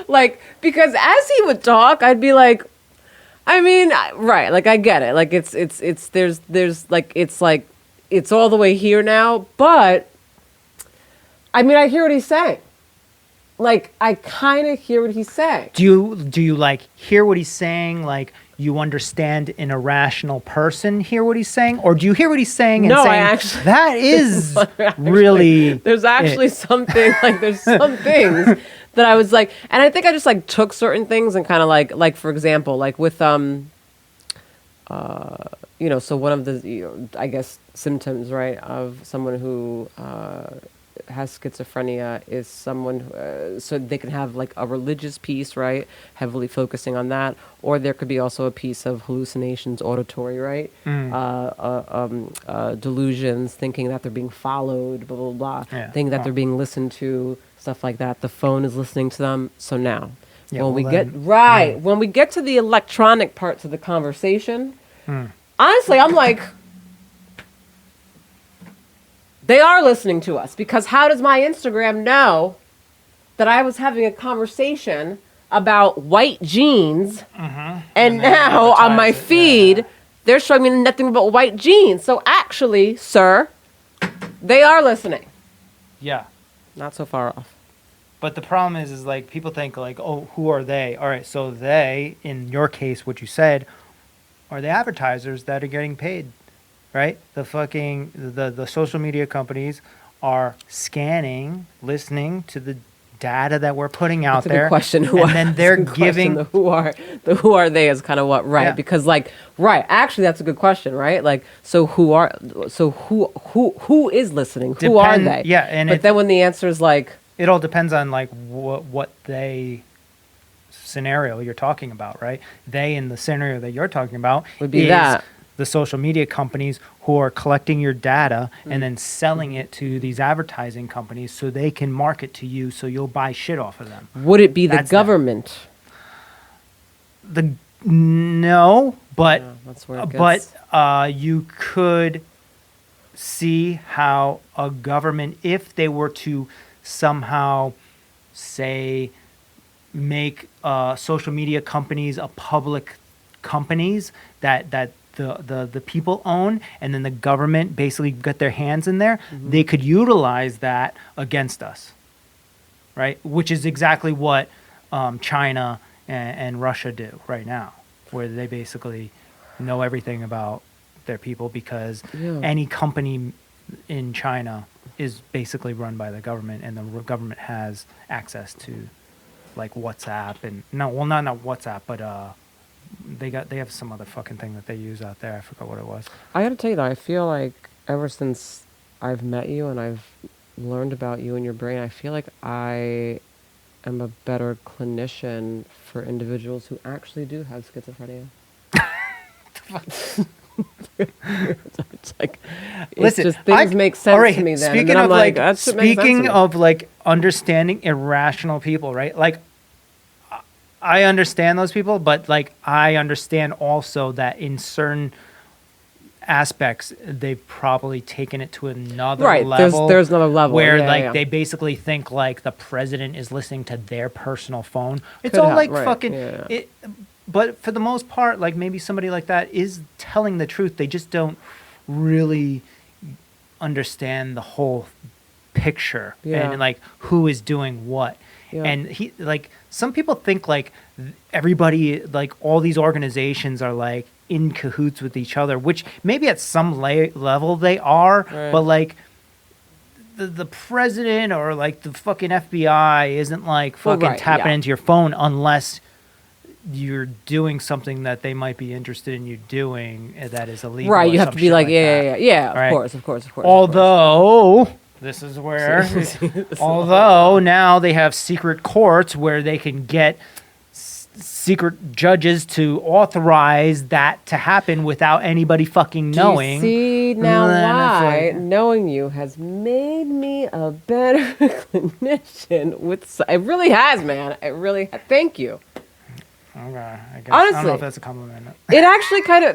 like because as he would talk, I'd be like, I mean, right? Like I get it. Like there's like it's all the way here now, but I mean, I hear what he's saying. Like I kind of hear what he's saying. Do you like hear what he's saying? Like you understand an irrational person hear what he's saying, or do you hear what he's saying and No, I saying actually- that is really? There's actually something like there's some things that I was like, and I think I just like took certain things and kind of like for example, like with you know, so one of the I guess symptoms, right, of someone who has schizophrenia is someone so they can have like a religious piece, right, heavily focusing on that, or there could be also a piece of hallucinations, auditory, right, delusions, thinking that they're being followed, blah blah blah, Yeah. thinking that they're being listened to, stuff like that. The phone is listening to them. So now, Yeah, when well we get then- right, when we get to the electronic parts of the conversation, honestly, I'm like, they are listening to us, because how does my Instagram know that I was having a conversation about white jeans and now on my advertise it, feed they're showing me nothing but white jeans? So actually, sir, they are listening. Yeah. Not so far off. But the problem is like people think like, oh, who are they? All right, so they, in your case, what you said, are the advertisers that are getting paid, right? The fucking the social media companies are scanning, listening to the data that we're putting out That's a there, good question. and then they're That's a good question. giving. The who are they is kind of what, right? Yeah. Because like, right, actually that's a good question, right? Like, so who is listening? Who are they? Yeah, and but then when the answer is like, it all depends on like what they scenario you're talking about, right? They in the scenario that you're talking about Would be is that. the social media companies who are collecting your data and then selling it to these advertising companies so they can market to you so you'll buy shit off of them. would it be the That's them. government? No, but Yeah, that's where it gets. you could see how a government, if they were to somehow say make social media companies a public companies that the people own, and then the government basically got their hands in there, they could utilize that against us, right? Which is exactly what China and Russia do right now, where they basically know everything about their people because Yeah. any company in China is basically run by the government, and the government has access to like WhatsApp and not WhatsApp, but they have some other fucking thing that they use out there. I forgot what it was. I gotta tell you though, I feel like ever since I've met you and I've learned about you and your brain, I feel like I am a better clinician for individuals who actually do have schizophrenia. It's like, Listen, just things make sense all right, to me then. Speaking and then of I'm like, that shit makes sense to speaking me. of like understanding irrational people, right? Like I understand those people, but like I understand also that in certain aspects they've probably taken it to another Right, level. there's another level, where yeah, like yeah. they basically think like the president is listening to their personal phone. It's Could all have, like right, fucking yeah. it. But for the most part, like maybe somebody like that is telling the truth. They just don't really understand the whole picture Yeah. and like who is doing what. Yeah. And he like some people think like everybody, like all these organizations are like in cahoots with each other, which maybe at some level they are, Right. but like the president or like the fucking FBI isn't like Well, fucking right, tapping yeah. into your phone unless you're doing something that they might be interested in you doing that is illegal. Right, or you have some to be shit like, that. yeah, Right. of course, of course. Although this is where, although now they have secret courts where they can get secret judges to authorize that to happen without anybody fucking knowing. Do you see now Then it's why like- knowing you has made me a better clinician? It really has, man. It really. Thank you. Okay. I guess. I don't know Honestly. if that's a compliment. It actually kind of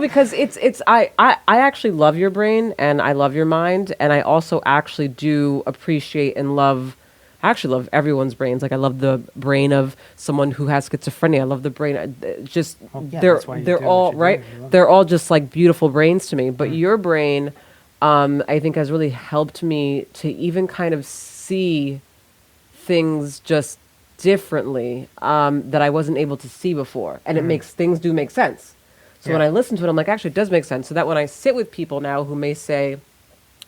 because it's I actually love your brain and I love your mind, and I also actually do appreciate and love. I actually love everyone's brains. Like I love the brain of someone who has schizophrenia. I love the brain. Just Well, yeah, they're that's why you they're do what all you right. do. You love They're all just like beautiful brains to me. But your brain, I think, has really helped me to even kind of see things just differently that I wasn't able to see before, and it makes things do make sense. So when Yeah. I listen to it, I'm like, actually, it does make sense. So that when I sit with people now who may say,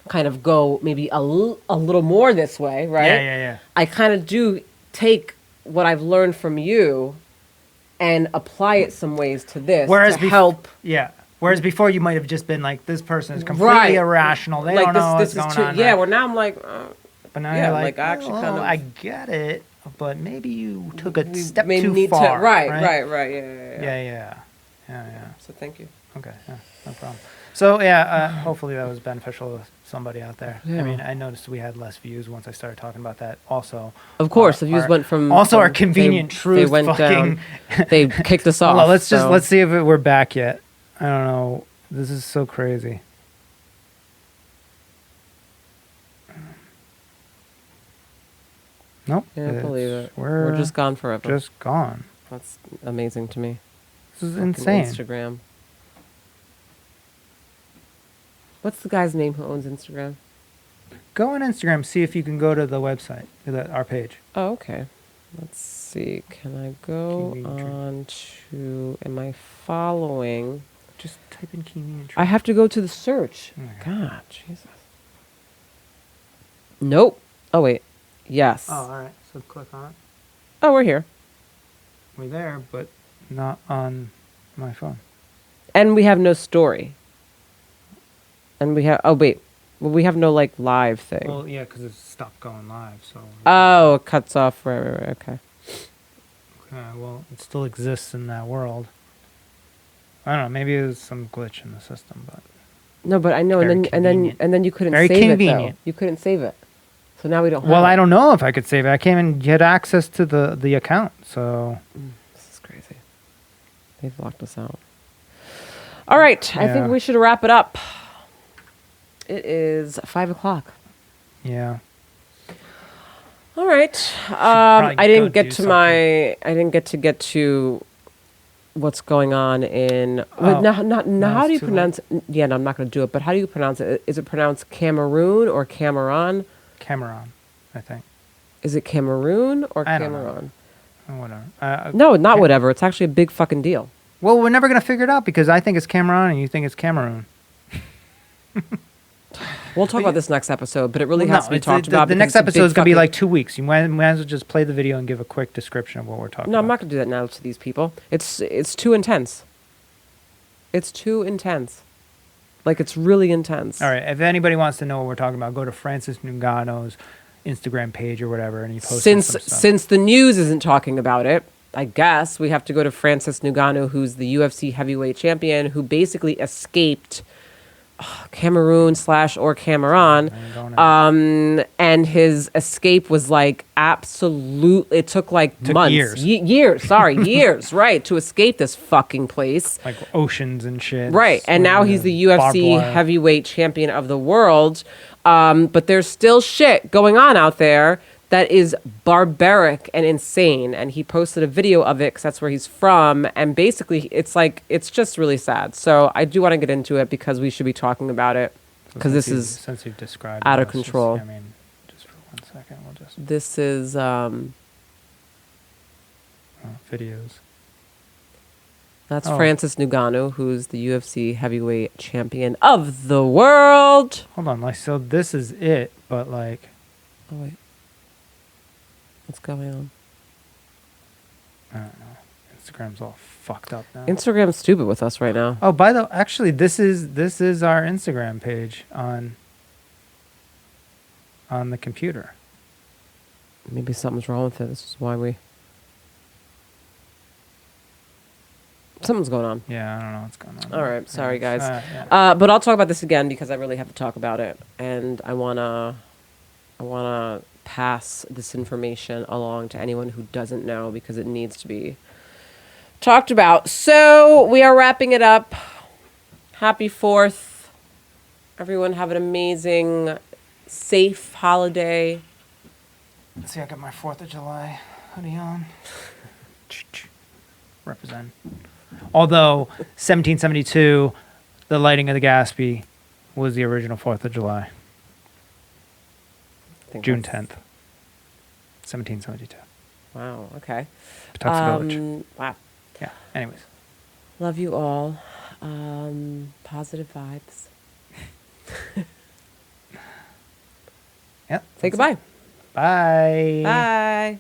kind of go maybe a little more this way, right? Yeah. I kind of do take what I've learned from you and apply it some ways to this Whereas to help. Yeah. Whereas before you might have just been like, this person is completely Right. irrational. They Like don't know what's going on. yeah. right? Well, now I'm like, But now yeah, you're like, I actually "Oh, kind of- I get it, but maybe you took a we step may too need far. to, right. Yeah. So thank you. Okay, yeah, no problem. So yeah, hopefully that was beneficial to somebody out there. Yeah. I mean, I noticed we had less views once I started talking about that. Also, Of course, the views our- went from also our from- convenient they truth went fucking. down. They kicked us off. Hold on, let's so- see if we're back yet. I don't know. This is so crazy. Nope. Can't believe it's- it. We're just gone forever. Just gone. That's amazing to me. This is Fucking insane. Instagram. What's the guy's name who owns Instagram? Go on Instagram, see if you can go to the website, our page. Oh, okay. Let's see. Can I go Convenient on to? Am I following? Just type in convenient I have to go to the search. Oh my God, Jesus. Nope. Oh wait. Yes. Oh, all right. So click on it. Oh, we're here, We're there, but not on my phone. and we have no story. And we have. Oh wait. Well, we have no like live thing. Well, yeah, because it stopped going live. So. Oh, it cuts off. Right. Okay. Well, it still exists in that world. I don't know. Maybe it was some glitch in the system, but No, but I know, Very and then you couldn't Very save it convenient. though. You couldn't save it, so now we don't. well, have I it. don't know if I could save it. I can't even get access to the account. So This is crazy. They've locked us out. All right, I Yeah. think we should wrap it up. It is 5:00. yeah. All right. probably I go didn't get do to my. I didn't get to what's going on in. Well, Oh, now, how it's do you too pronounce? Yeah, no, I'm not going to do it. But how do you pronounce it? Is it pronounced Cameroon or Cameron? Cameron, I think. Is it Cameroon or I don't know. Cameron? Oh, whatever. No, not Cam- whatever. It's actually a big fucking deal. Well, we're never gonna figure it out because I think it's Cameron and you think it's Cameroon. We'll talk about this next episode, but it really Well, has to be it's- talked the about. The because next it's a big episode is gonna be fucking- like 2 weeks. You might as well just play the video and give a quick description of what we're talking No, I'm about. not going to do that now to these people. It's too intense. It's too intense. Like it's really intense. All right. If anybody wants to know what we're talking about, go to Francis Nugano's Instagram page or whatever, and he posts some stuff. Since the news isn't talking about it, I guess we have to go to Francis Ngannou, who's the UFC heavyweight champion, who basically escaped Cameroon / or Cameron. And his escape was like absolute. It took like Took months, years. years, right, to escape this fucking place. Like oceans and shit. Right, and now he's the Barbed UFC wire. heavyweight champion of the world. But there's still shit going on out there that is barbaric and insane. And he posted a video of it because that's where he's from. And basically, it's just really sad. So I do want to get into it because we should be talking about it So because this since is since you've described out it, of let's just- control. I mean, just for 1 second, we'll just videos. that's Oh. Francis Ngannou, who's the UFC heavyweight champion of the world. Hold on, like so this is it, but like Oh wait, what's going on? I don't know. Instagram's all fucked up now. Instagram's stupid with us right now. Oh, actually, this is our Instagram page on the computer. Maybe something's wrong with it. This is why something's going on. Yeah, I don't know what's going on. All right, sorry, guys. Yeah. But I'll talk about this again because I really have to talk about it, and I wanna pass this information along to anyone who doesn't know because it needs to be talked about. So we are wrapping it up. Happy 4th. Everyone have an amazing, safe holiday. Let's see, I got my 4th of July hoodie on. Represent. Although 1772, the lighting of the Gaspee was the original 4th of July. June 10th, 1772. Wow, okay. Patuxent Village. Wow. Yeah, anyways. Love you all. Positive vibes. Yep. Say goodbye. Bye. Bye.